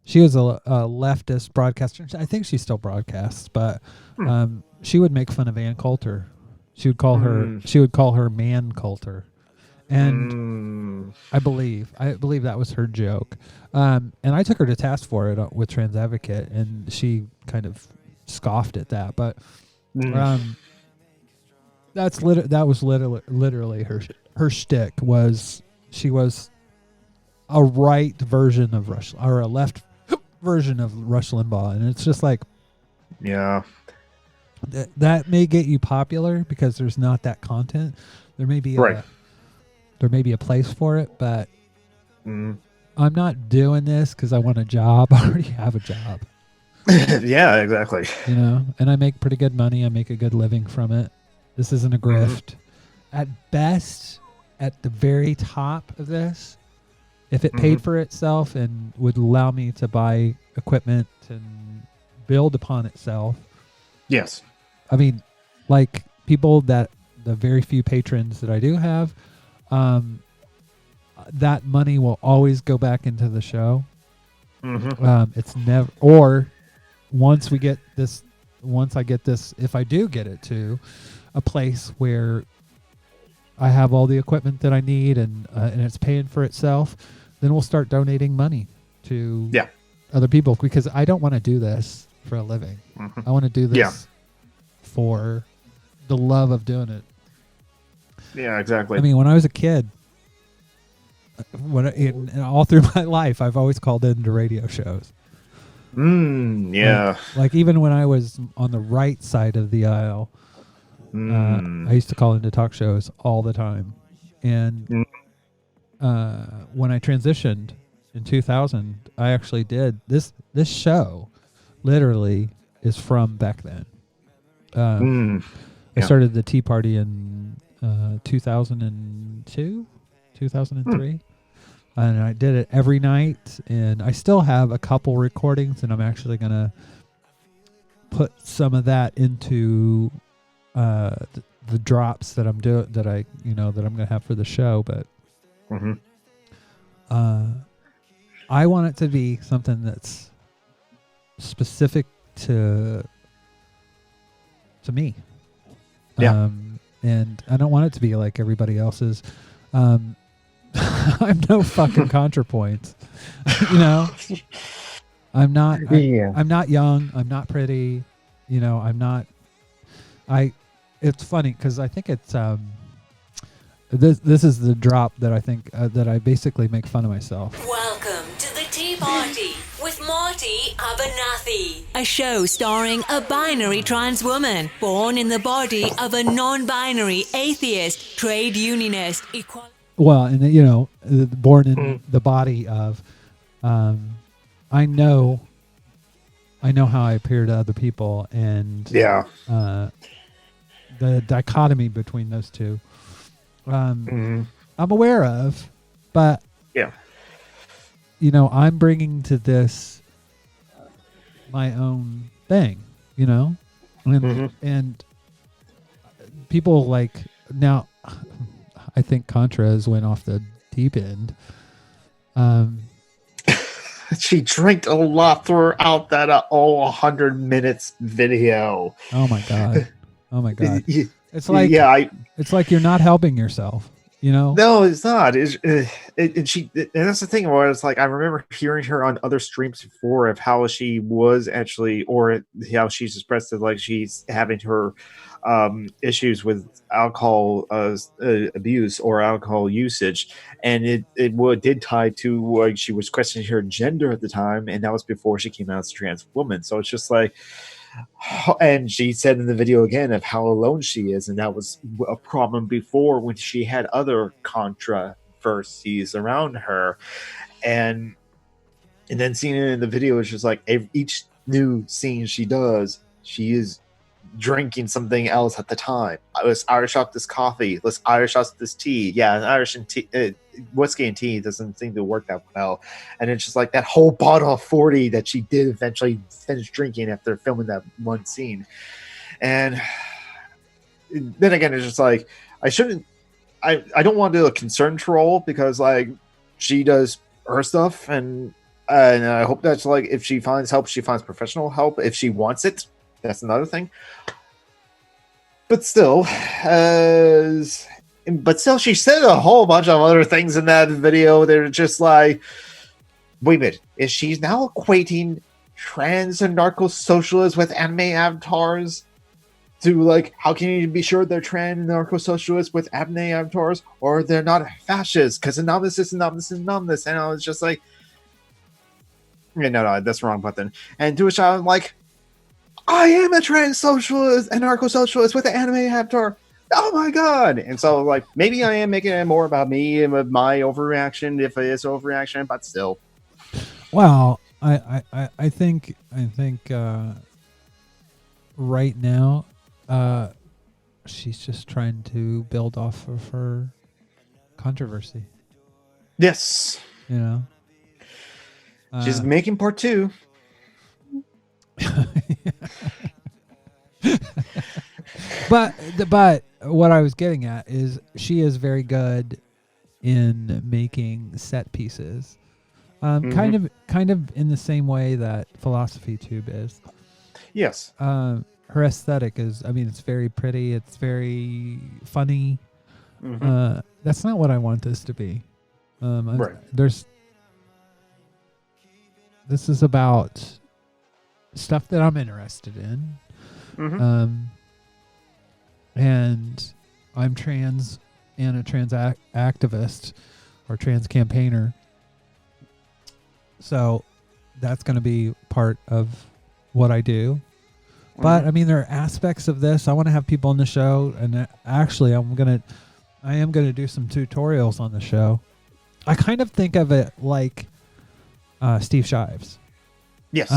She was a leftist broadcaster. I think she still broadcasts, but she would make fun of Ann Coulter. She would call her Man Coulter, and I believe that was her joke. And I took her to task for it with Trans Advocate, and she kind of scoffed at that. But that was literally her shtick. She was a right version of Rush, or a left version of Rush Limbaugh, and it's just like, yeah. that may get you popular because there's not that content. There may be a place for it, but I'm not doing this because I want a job. I already have a job. Yeah, exactly. And I make pretty good money. I make a good living from it. This isn't a grift. At best, at the very top of this, if it paid for itself and would allow me to buy equipment and build upon itself. Yes. Like people the very few patrons that I do have, that money will always go back into the show. It's never, or once I get this, if I do get it to a place where I have all the equipment that I need and it's paying for itself, then we'll start donating money to other people, because I don't want to do this for a living. I want to do this for the love of doing it. Yeah, exactly. When I was a kid, all through my life, I've always called into radio shows. Yeah. Like even when I was on the right side of the aisle, I used to call into talk shows all the time. And when I transitioned in 2000, I actually did this show. Literally is from back then. I started the Tea Party in 2002, 2003. And I did it every night, and I still have a couple recordings, and I'm actually going to put some of that into the drops that I'm doing, that I'm going to have for the show. But I want it to be something that's specific to me. Yeah. And I don't want it to be like everybody else's. I'm no fucking ContraPoints, I'm not. Yeah. I'm not young. I'm not pretty. You know, I'm not. I. It's funny because I think it's this is the drop that I think that I basically make fun of myself. Welcome to the Tea Party with Marty Abernathy, a show starring a binary trans woman born in the body of a non-binary atheist trade unionist. Well, and you know, born in the body of, I know how I appear to other people, and Yeah. the dichotomy between those two, I'm aware of, but Yeah. you know, I'm bringing to this my own thing, you know, and people like now. I think Contra has went off the deep end. She drank a lot throughout that 100 minutes video. Oh my god! Oh my god! Yeah, It's like it's like you're not helping yourself. You know? No, it's not. And that's the thing. Where it's like I remember hearing her on other streams before of how she was actually, or how she's expressed it, like she's having her issues with alcohol abuse or alcohol usage, and it did tie to like she was questioning her gender at the time, and that was before she came out as a trans woman. So it's just like. And she said in the video again of how alone she is, and that was a problem before when she had other controversies around her, and then seeing it in the video is just like each new scene she does, she is drinking something else at the time. Let's Irish up this coffee. Let's Irish up this tea. Yeah, Irish and tea, whiskey and tea doesn't seem to work that well. And it's just like that whole bottle of 40 that she did eventually finish drinking after filming that one scene. And then again, it's just like I don't want to do a concern troll because like she does her stuff, and I hope that's like if she finds help, she finds professional help if she wants it. That's another thing. But still, she said a whole bunch of other things in that video. They're just like, wait a minute, is she now equating trans and narco-socialists with anime avatars? To like, how can you be sure they're trans and narco-socialists with anime avatars, or they're not fascists? Because anonymous is anonymous is anonymous. And I was just like, yeah, no, that's the wrong button. And to which I'm like, I am a trans socialist and narco-socialist with an anime avatar. Oh my god! And so, like, maybe I am making it more about me and my overreaction, if it is overreaction, but still. Well, I think right now, she's just trying to build off of her controversy. Yes. You know, she's making part 2. but what I was getting at is she is very good in making set pieces, kind of in the same way that Philosophy Tube is. Yes. Her aesthetic is, I mean, it's very pretty, it's very funny. That's not what I want this to be. Right. This is about stuff that I'm interested in. And I'm trans and a trans activist or trans campaigner. So that's going to be part of what I do. But I mean, there are aspects of this. I want to have people on the show, and actually I am going to do some tutorials on the show. I kind of think of it like Steve Shives. Yes.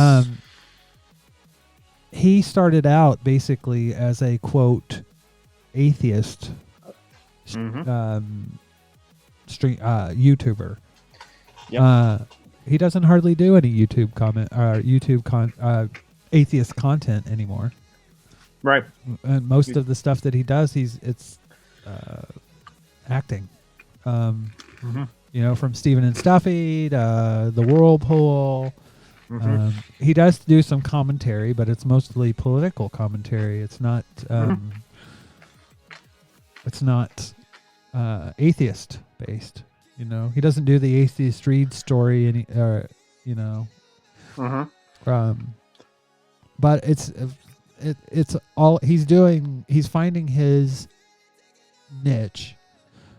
He started out basically as a quote atheist YouTuber. Yep. He doesn't hardly do any YouTube atheist content anymore. Right. And most of the stuff that he does, it's acting. You know, from Steven and Stuffy to The Whirlpool. He does do some commentary, but it's mostly political commentary. It's not atheist based. You know, he doesn't do the atheist Reed story, you know. But it's all he's doing. He's finding his niche.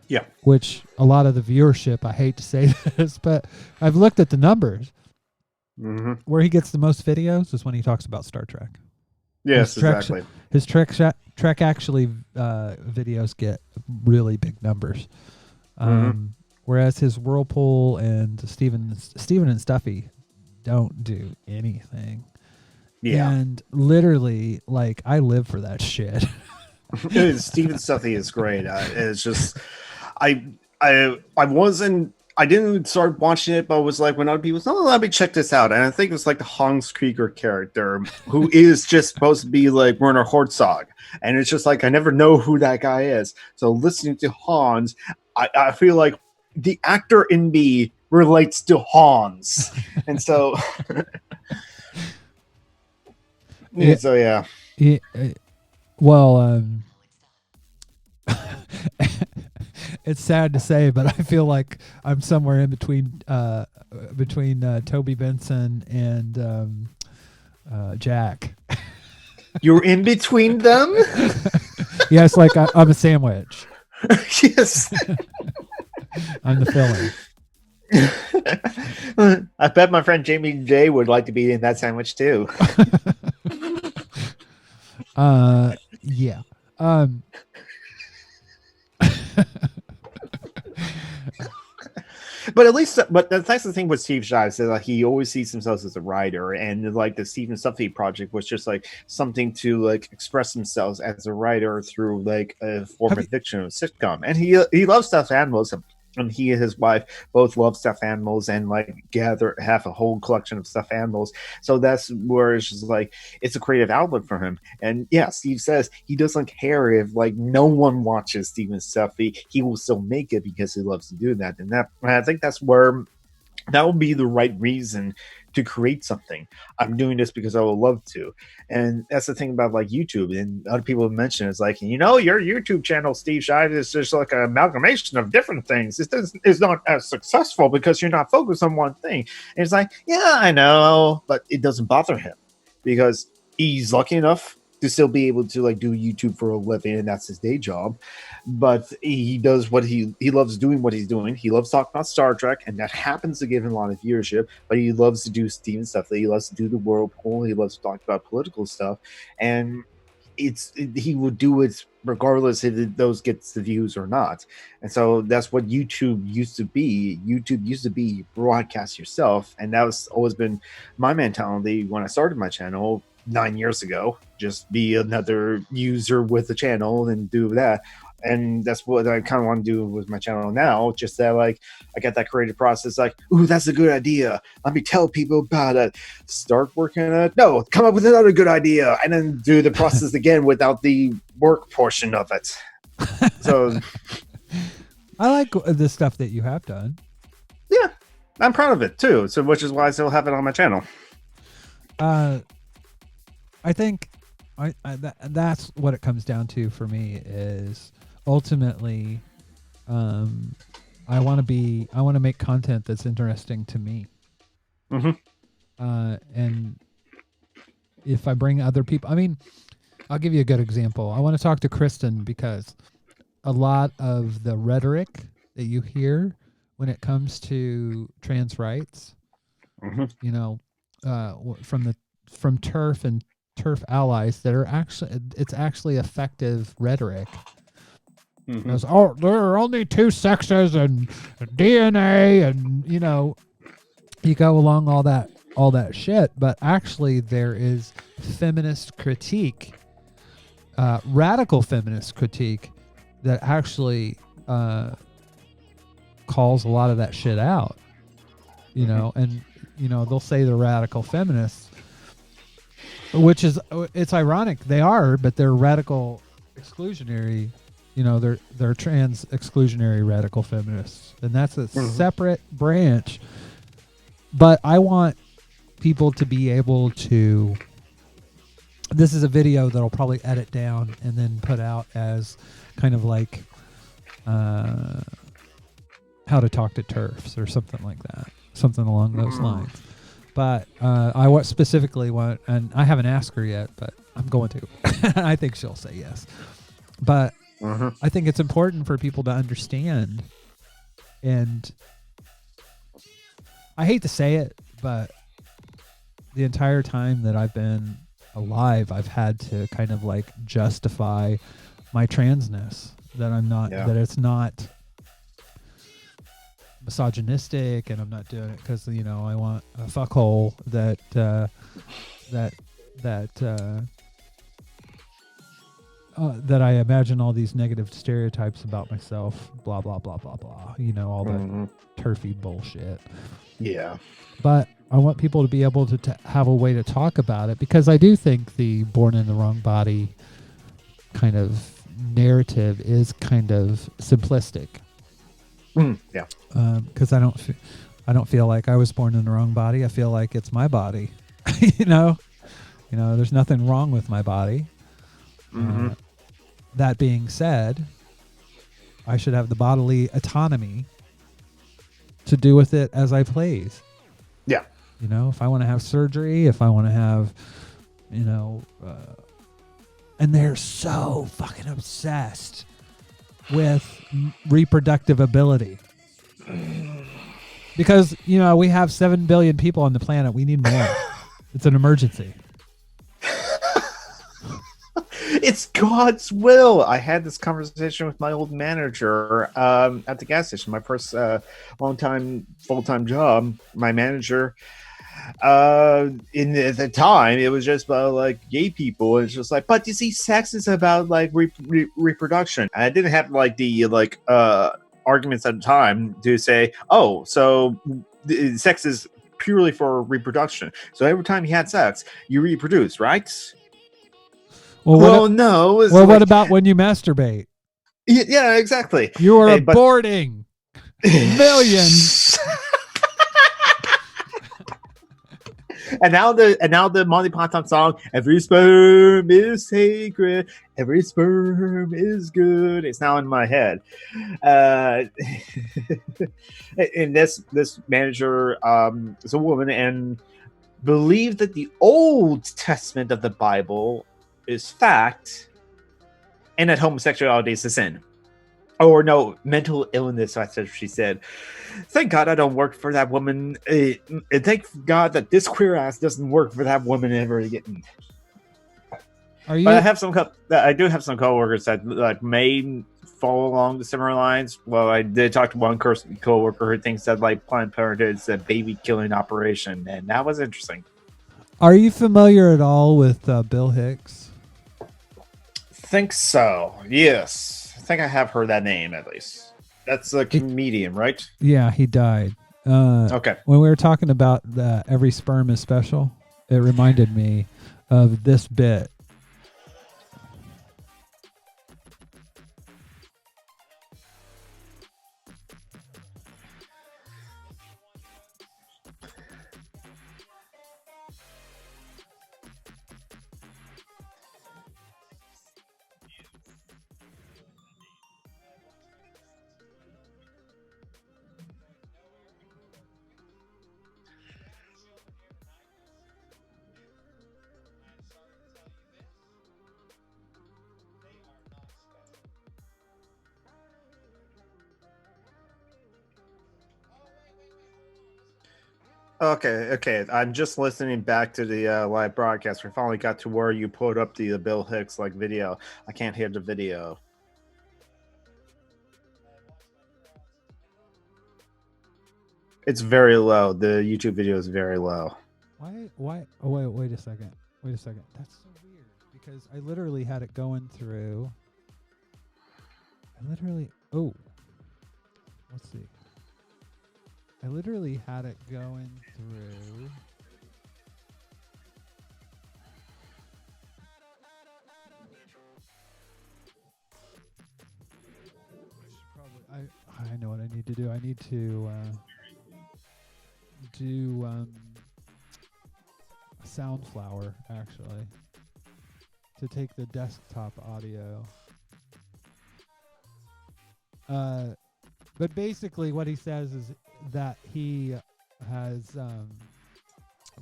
Yeah. Which a lot of the viewership, I hate to say this, but I've looked at the numbers. Where he gets the most videos is when he talks about Star Trek. Yes, exactly. His Trek actually videos get really big numbers. Whereas his Whirlpool and Steven and Stuffy don't do anything. Yeah. And literally, like, I live for that shit. Steven Stuffy is great. It's just, I didn't start watching it, but was like when other people said, "Oh, let me check this out." And I think it was like the Hans Krieger character, who is just supposed to be like Werner Herzog, and it's just like I never know who that guy is. So listening to Hans, I feel like the actor in me relates to Hans, and so so yeah. Well, it's sad to say, but I feel like I'm somewhere in between Toby Benson and Jack. You're in between them? Yes, like I'm a sandwich. Yes. I'm the filling. I bet my friend Jamie J would like to be in that sandwich too. Yeah. But at least, but that's the thing with Steve Shives, is like he always sees himself as a writer, and like the Steven Stuffy project was just like something to like express themselves as a writer through like a form of fiction or sitcom. And he loves stuffed animals, and he and his wife both love stuffed animals, and like have a whole collection of stuffed animals. So that's where it's just like it's a creative outlet for him. And yeah, Steve says he doesn't care if like no one watches Steven Stuffy, he will still make it because he loves to do that. And I think that's where that will be the right reason to create something. I'm doing this because I would love to. And that's the thing about like YouTube, and other people have mentioned, it's like, your YouTube channel, Steve Shives, is just like an amalgamation of different things. It's not as successful because you're not focused on one thing. And it's like, yeah, I know, but it doesn't bother him because he's lucky enough to still be able to like do YouTube for a living, and that's his day job. But he does what he loves doing what he's doing. He loves talking about Star Trek, and that happens to give him a lot of viewership. But he loves to do Steven stuff. He loves to do the Whirlpool. He loves to talk about political stuff, and he will do it regardless if those gets the views or not. And so that's what YouTube used to be. YouTube used to be broadcast yourself, and that was always been my mentality when I started my channel 9 years ago. Just be another user with the channel and do that. And that's what I kind of want to do with my channel now. Just that, like, I got that creative process, like, ooh, that's a good idea. Let me tell people about it. Start working on it. No, come up with another good idea, and then do the process again without the work portion of it. So, I like the stuff that you have done. Yeah, I'm proud of it too. So, which is why I still have it on my channel. I think that's what it comes down to for me is ultimately, I want to make content that's interesting to me. And if I bring other people, I mean, I'll give you a good example. I want to talk to Kristen because a lot of the rhetoric that you hear when it comes to trans rights, from TERF and TERF allies that are actually effective rhetoric. Because, there are only two sexes and DNA, and you go along all that shit, but actually there is feminist critique, radical feminist critique that actually calls a lot of that shit out. And they'll say they're radical feminists, which is, it's ironic, they are, but they're radical exclusionary. They're trans exclusionary radical feminists, and that's a separate branch. But I want people to be able to. This is a video that I'll probably edit down and then put out as kind of like how to talk to TERFs or something like that, something along those lines. But specifically want, and I haven't asked her yet, but I'm going to. I think she'll say yes. But I think it's important for people to understand. And I hate to say it, but the entire time that I've been alive, I've had to kind of like justify my transness, that I'm not, that it's not misogynistic, and I'm not doing it because, you know, I want a fuckhole that I imagine all these negative stereotypes about myself, blah blah blah blah blah, you know, all that turfy bullshit. Yeah. But I want people to be able to have a way to talk about it, because I do think the born in the wrong body kind of narrative is kind of simplistic. Yeah. Because I don't feel like I was born in the wrong body. I feel like it's my body. you know, there's nothing wrong with my body. That being said, I should have the bodily autonomy to do with it as I please. Yeah. You know, if I want to have surgery, if I want to have, you know, and they're so fucking obsessed with reproductive ability. Because, you know, we have 7 billion people on the planet. We need more. It's an emergency. It's God's will. I had this conversation with my old manager at the gas station. My first long-time full-time job. My manager, at the time, it was just about like gay people. It's just like, but you see, sex is about like reproduction. And I didn't have like the arguments at the time to say, oh, so sex is purely for reproduction. So every time you had sex, you reproduce, right? Well, no. What about when you masturbate? Yeah, exactly. You are aborting millions. And now the Monty Python song, "Every sperm is sacred, every sperm is good." It's now in my head. And this manager is a woman and believed that the Old Testament of the Bible is fact, and that homosexuality is a sin. Or no, mental illness, that's what she said. Thank God I don't work for that woman. And thank God that this queer ass doesn't work for that woman ever again. Are you? But I do have some coworkers that like may follow along the similar lines. Well, I did talk to one coworker who thinks that like Planned Parenthood is a baby killing operation, and that was interesting. Are you familiar at all with Bill Hicks? Think so. Yes, I think I have heard that name at least. That's a comedian, right? Yeah, he died. Okay. When we were talking about every sperm is special, it reminded me of this bit. Okay. I'm just listening back to the live broadcast. We finally got to where you put up the Bill Hicks like video. I can't hear the video. It's very low. The YouTube video is very low. Why? Oh, wait a second. That's so weird because I literally had it going through. Let's see. I literally had it going through. I know what I need to do. I need to do Soundflower actually to take the desktop audio. But basically, what he says is that he has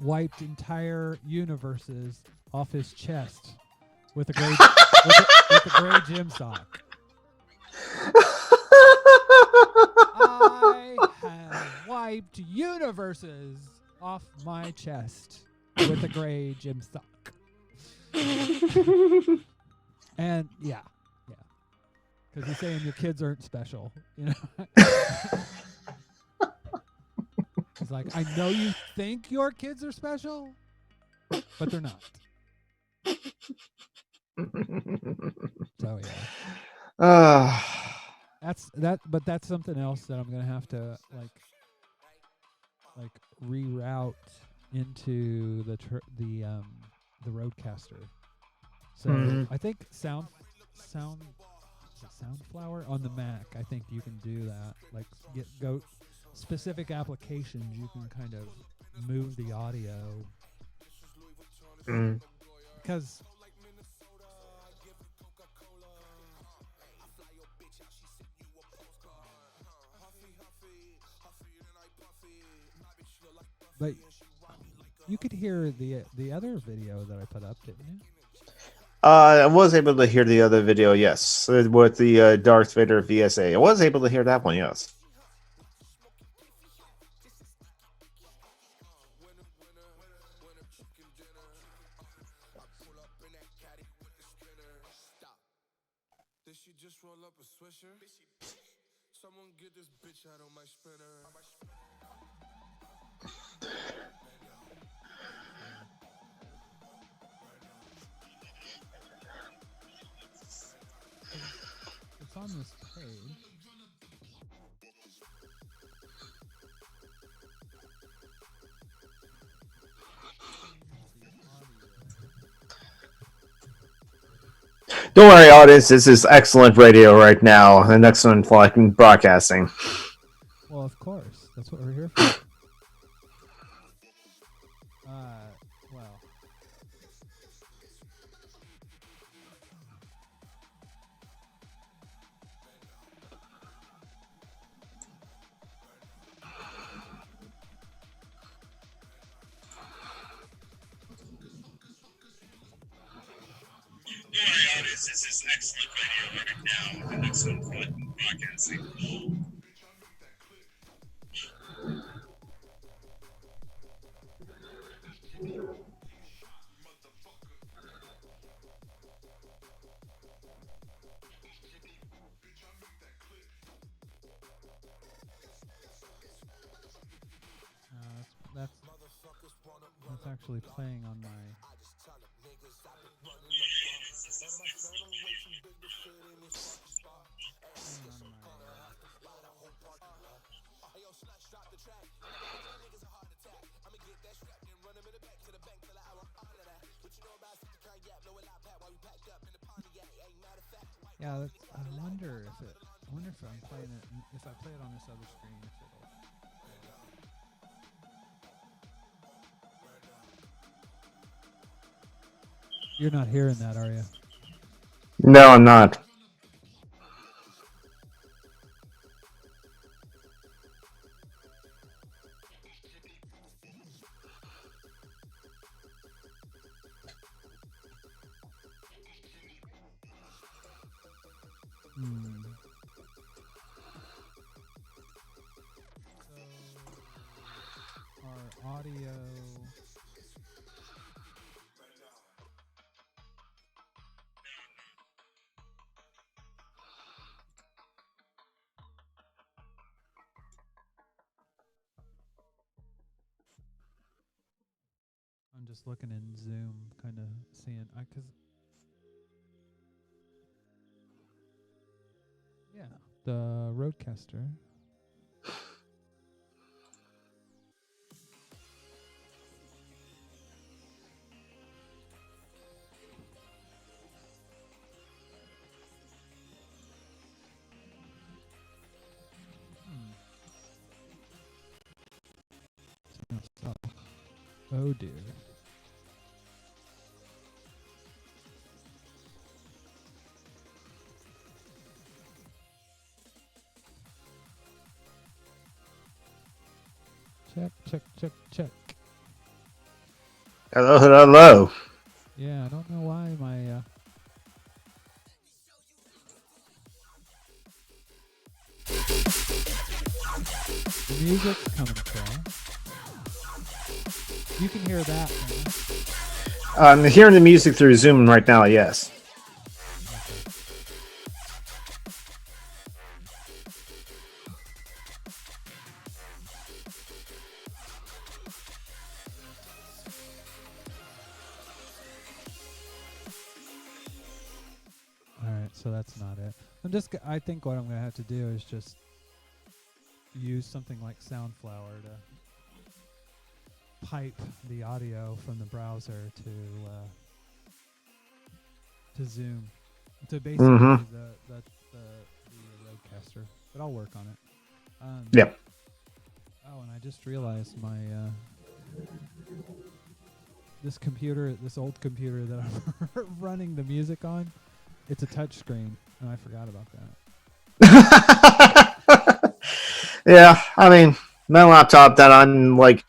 wiped entire universes off his chest with a gray with a gray gym sock. I have wiped universes off my chest with a gray gym sock. And yeah. Because he's saying your kids aren't special, you know. He's like, I know you think your kids are special, but they're not. So yeah. But that's something else that I'm gonna have to like reroute into the Roadcaster. So I think Soundflower on the Mac. I think you can do that. Like go specific applications. You can kind of move the audio because. But you could hear the other video that I put up, didn't you? I was able to hear the other video, yes, with the Darth Vader VSA. I was able to hear that one, yes. Someone get this bitch out of my spinner. It's on this page. Don't worry, audience. This is excellent radio right now and excellent fucking broadcasting. Well, of course. That's what we're here for. Well. This is excellent radio right now and excellent broadcasting. That's actually playing on my. Yeah, I wonder if I'm playing it. If I play it on this other screen, if it'll. You're not hearing that, are you? No, I'm not. So, our audio. I'm just looking in Zoom, kind of seeing, the Roadcaster. Oh dear. Check. Hello, hello. Yeah, I don't know why my the music's coming through. You can hear that. Right? I'm hearing the music through Zoom right now. Yes. All right, so that's not it. I think what I'm gonna have to do is just use something like Soundflower to pipe the audio from the browser to Zoom, to basically Mhm. the Rodecaster. But I'll work on it. Yep. Oh, and I just realized my this old computer that I'm running the music on, it's a touch screen, and I forgot about that. Yeah, I mean, my laptop that I'm like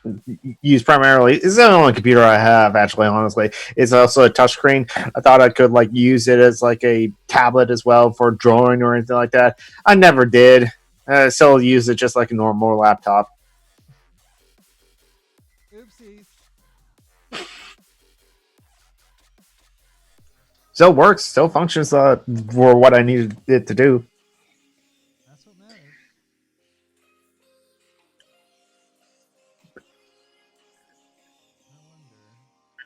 use primarily is the only computer I have. Actually, honestly, it's also a touchscreen. I thought I could like use it as like a tablet as well for drawing or anything like that. I never did. I still use it just like a normal laptop. Oopsies. Still works. Still functions for what I needed it to do. That's what matters. I wonder.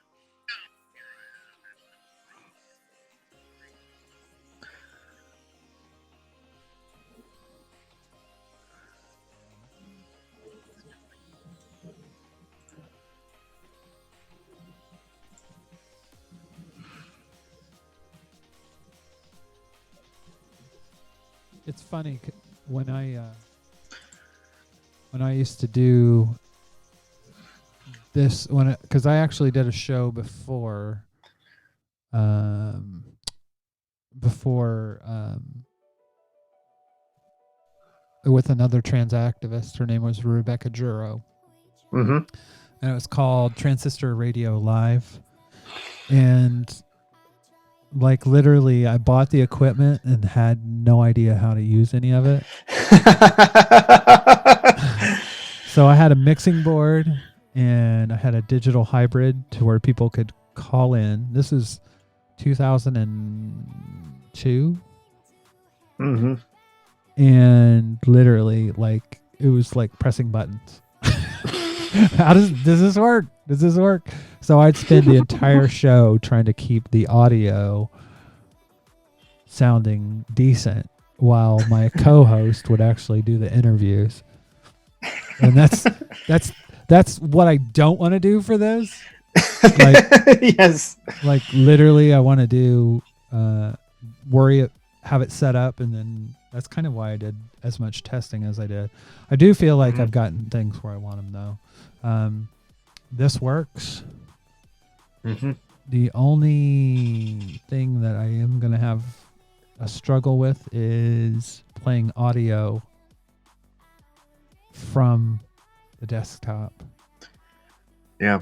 It's funny when I used to do this because I actually did a show before with another trans activist. Her name was Rebecca Juro, Mm-hmm. and it was called Transistor Radio Live. And like literally, I bought the equipment and had no idea how to use any of it. So I had a mixing board and I had a digital hybrid to where people could call in. This is 2002. Mm-hmm. And literally, like, it was like pressing buttons. How does this work? Does this work? So I'd spend the entire show trying to keep the audio sounding decent while my co-host would actually do the interviews. And that's what I don't want to do for this. Like, yes. like literally, I want to do have it set up, and then that's kind of why I did as much testing as I did. I do feel like I've gotten things where I want them though. This works. Mm-hmm. The only thing that I am going to have a struggle with is playing audio from the desktop. Yeah.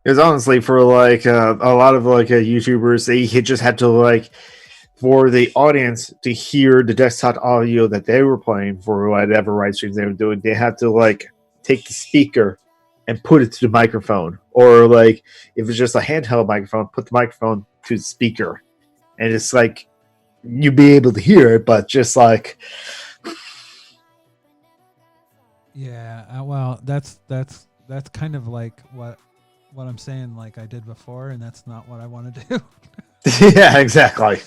Because honestly, for like a lot of like YouTubers, they just had to like for the audience to hear the desktop audio that they were playing for whatever live streams they were doing, they had to like take the speaker and put it to the microphone, or like if it's just a handheld microphone, put the microphone to the speaker, and it's like you'd be able to hear it, but just like yeah, well, that's kind of like what I'm saying, like I did before, and that's not what I want to do. yeah, exactly.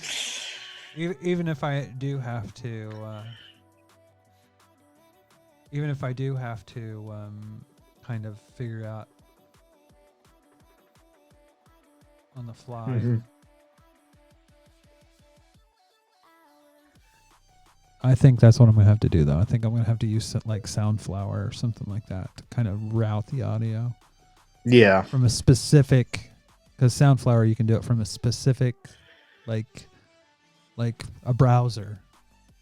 Even if I do have to, kind of figure out on the fly. Mm-hmm. I think that's what I'm gonna have to do, though. I think I'm gonna have to use like Soundflower or something like that to kind of route the audio. Yeah. From a specific, because Soundflower you can do it from a specific, like a browser.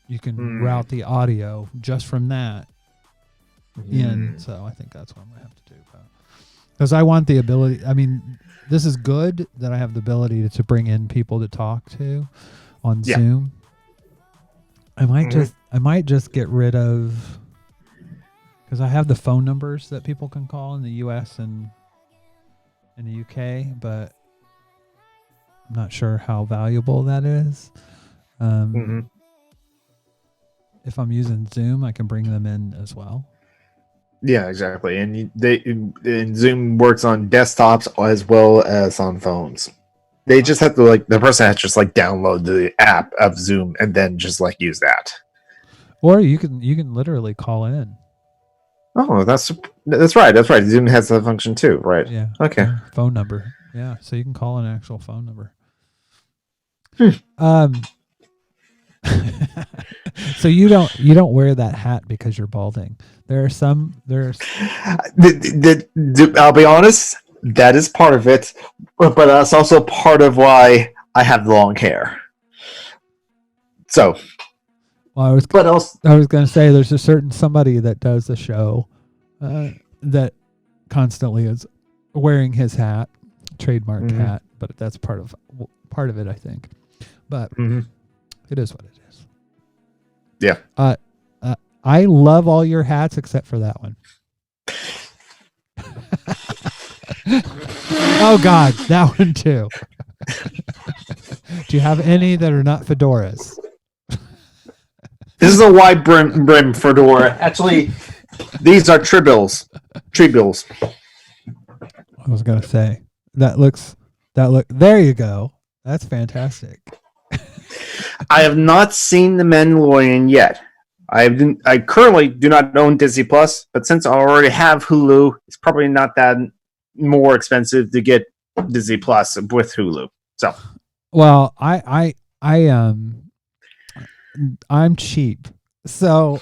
You can Hmm. route the audio just from that in. Hmm. So I think that's what I'm gonna have to do. Because I want the ability. I mean, this is good that I have the ability to bring in people to talk to on Yeah. Zoom. I might Mhm. just get rid of, because I have the phone numbers that people can call in the U.S. and in the UK, but I'm not sure how valuable that is. Mhm. If I'm using Zoom, I can bring them in as well. Yeah, exactly. And and Zoom works on desktops as well as on phones. They just have to the person has to just download the app of Zoom and then just use that. Or you can literally call in. Oh, that's right. That's right. Zoom has that function too, right? Yeah. Okay. Yeah, phone number. Yeah. So you can call an actual phone number. Hmm. So you don't wear that hat because you're balding. There's I'll be honest, that is part of it, but that's also part of why I have long hair. So, well, I was going to say there's a certain somebody that does the show that constantly is wearing his hat, trademark hat, but that's part of it, I think. But it is what it is. Yeah. I love all your hats except for that one. Oh God, that one too. Do you have any that are not fedoras? This is a wide brim fedora. Actually, these are tree bills. I was gonna say there you go. That's fantastic. I have not seen The Mandalorian yet. I currently do not own Disney Plus, but since I already have Hulu, it's probably not that more expensive to get Disney Plus with Hulu. So, well, I'm cheap, so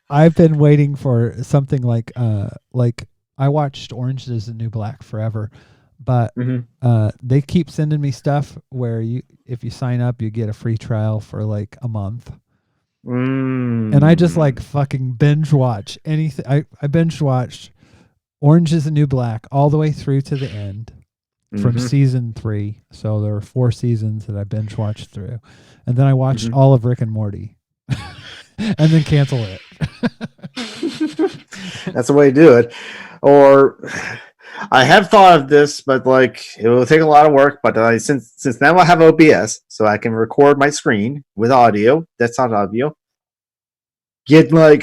I've been waiting for something like I watched Orange Is the New Black forever, but they keep sending me stuff where if you sign up, you get a free trial for like a month. And I just fucking binge watch anything. I binge watched Orange Is the New Black all the way through to the end from season 3. So there were 4 seasons that I binge watched through, and then I watched all of Rick and Morty, and then cancel it. That's the way to do it. Or I have thought of this, but it will take a lot of work. But since now I have OBS, so I can record my screen with audio. That's not audio. Get 1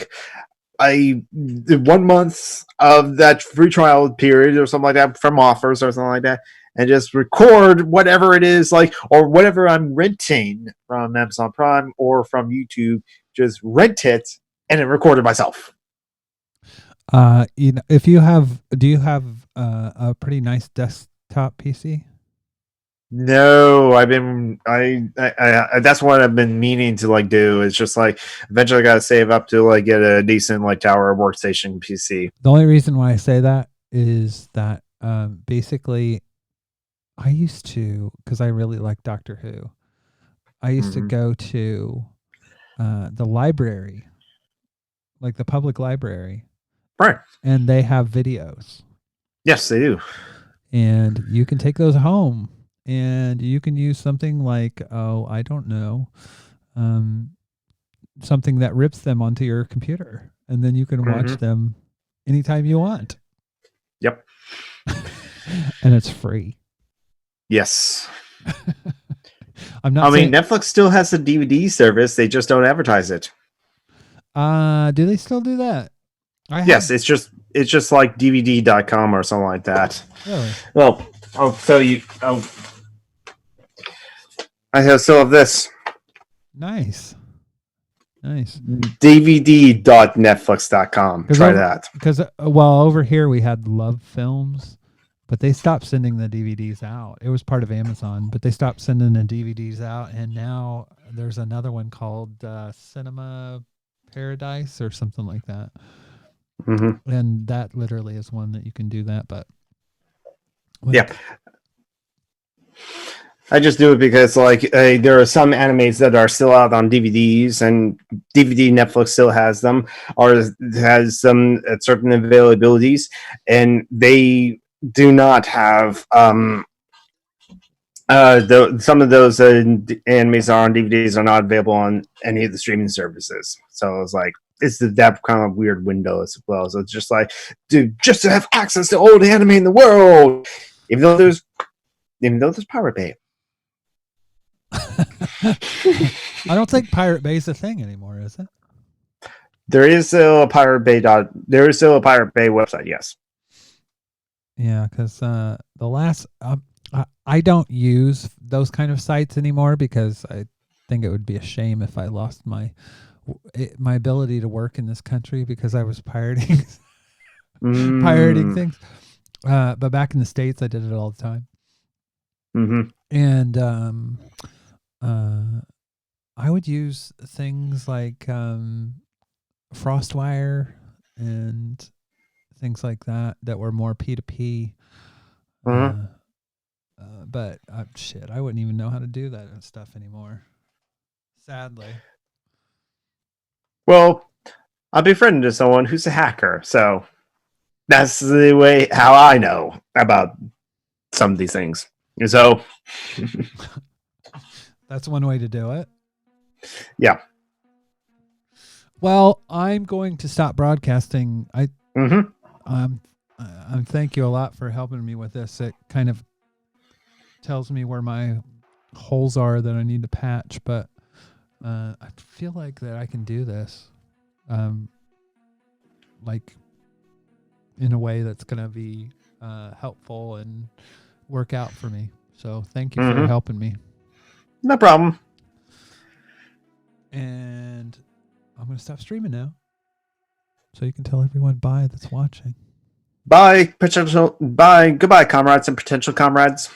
month of that free trial period or something like that from offers or something like that, and just record whatever it is or whatever I'm renting from Amazon Prime or from YouTube. Just rent it and then record it myself. If you have, do you have a pretty nice desktop PC? No, I that's what I've been meaning to do. It's just eventually I got to save up to get a decent tower workstation PC. The only reason why I say that is that basically I used to, because I really like Doctor Who, I used to go to the library, like the public library, right? And they have videos. Yes, they do. And you can take those home. And you can use something like, I don't know, something that rips them onto your computer. And then you can watch them anytime you want. Yep. And it's free. Yes. Netflix still has a DVD service. They just don't advertise it. Do they still do that? Yes, it's just like DVD.com or something like that. Really? Well, I'll tell you. I still have this. Nice. DVD.netflix.com. Try that. Because, over here we had Love Films, but they stopped sending the DVDs out. It was part of Amazon, but they stopped sending the DVDs out. And now there's another one called Cinema Paradise or something like that. And that literally is one that you can do that. But yeah. I just do it because like there are some animes that are still out on DVDs, and DVD Netflix still has them or has them at certain availabilities, and they do not have some of those animes are on DVDs are not available on any of the streaming services. So it's like it's that kind of weird window as well. So it's just like, dude, just to have access to old anime in the world, even though there's Pirate Bay. I don't think Pirate Bay is a thing anymore, is it? There is still a Pirate Bay website. Yes. Yeah, because the last I don't use those kind of sites anymore because I think it would be a shame if I lost my ability to work in this country because I was pirating pirating things. But back in the States, I did it all the time. Mm-hmm. And I would use things like FrostWire and things like that were more P2P. Mm-hmm. But shit, I wouldn't even know how to do that stuff anymore. Sadly. Well, I befriended someone who's a hacker, so that's the way how I know about some of these things. So that's one way to do it. Yeah. Well, I'm going to stop broadcasting. Mm-hmm. Thank you a lot for helping me with this. It kind of tells me where my holes are that I need to patch, but I feel like that I can do this, like in a way that's going to be helpful and work out for me. So thank you for helping me. No problem. And I'm going to stop streaming now, so you can tell everyone bye that's watching. Bye, goodbye, comrades and potential comrades.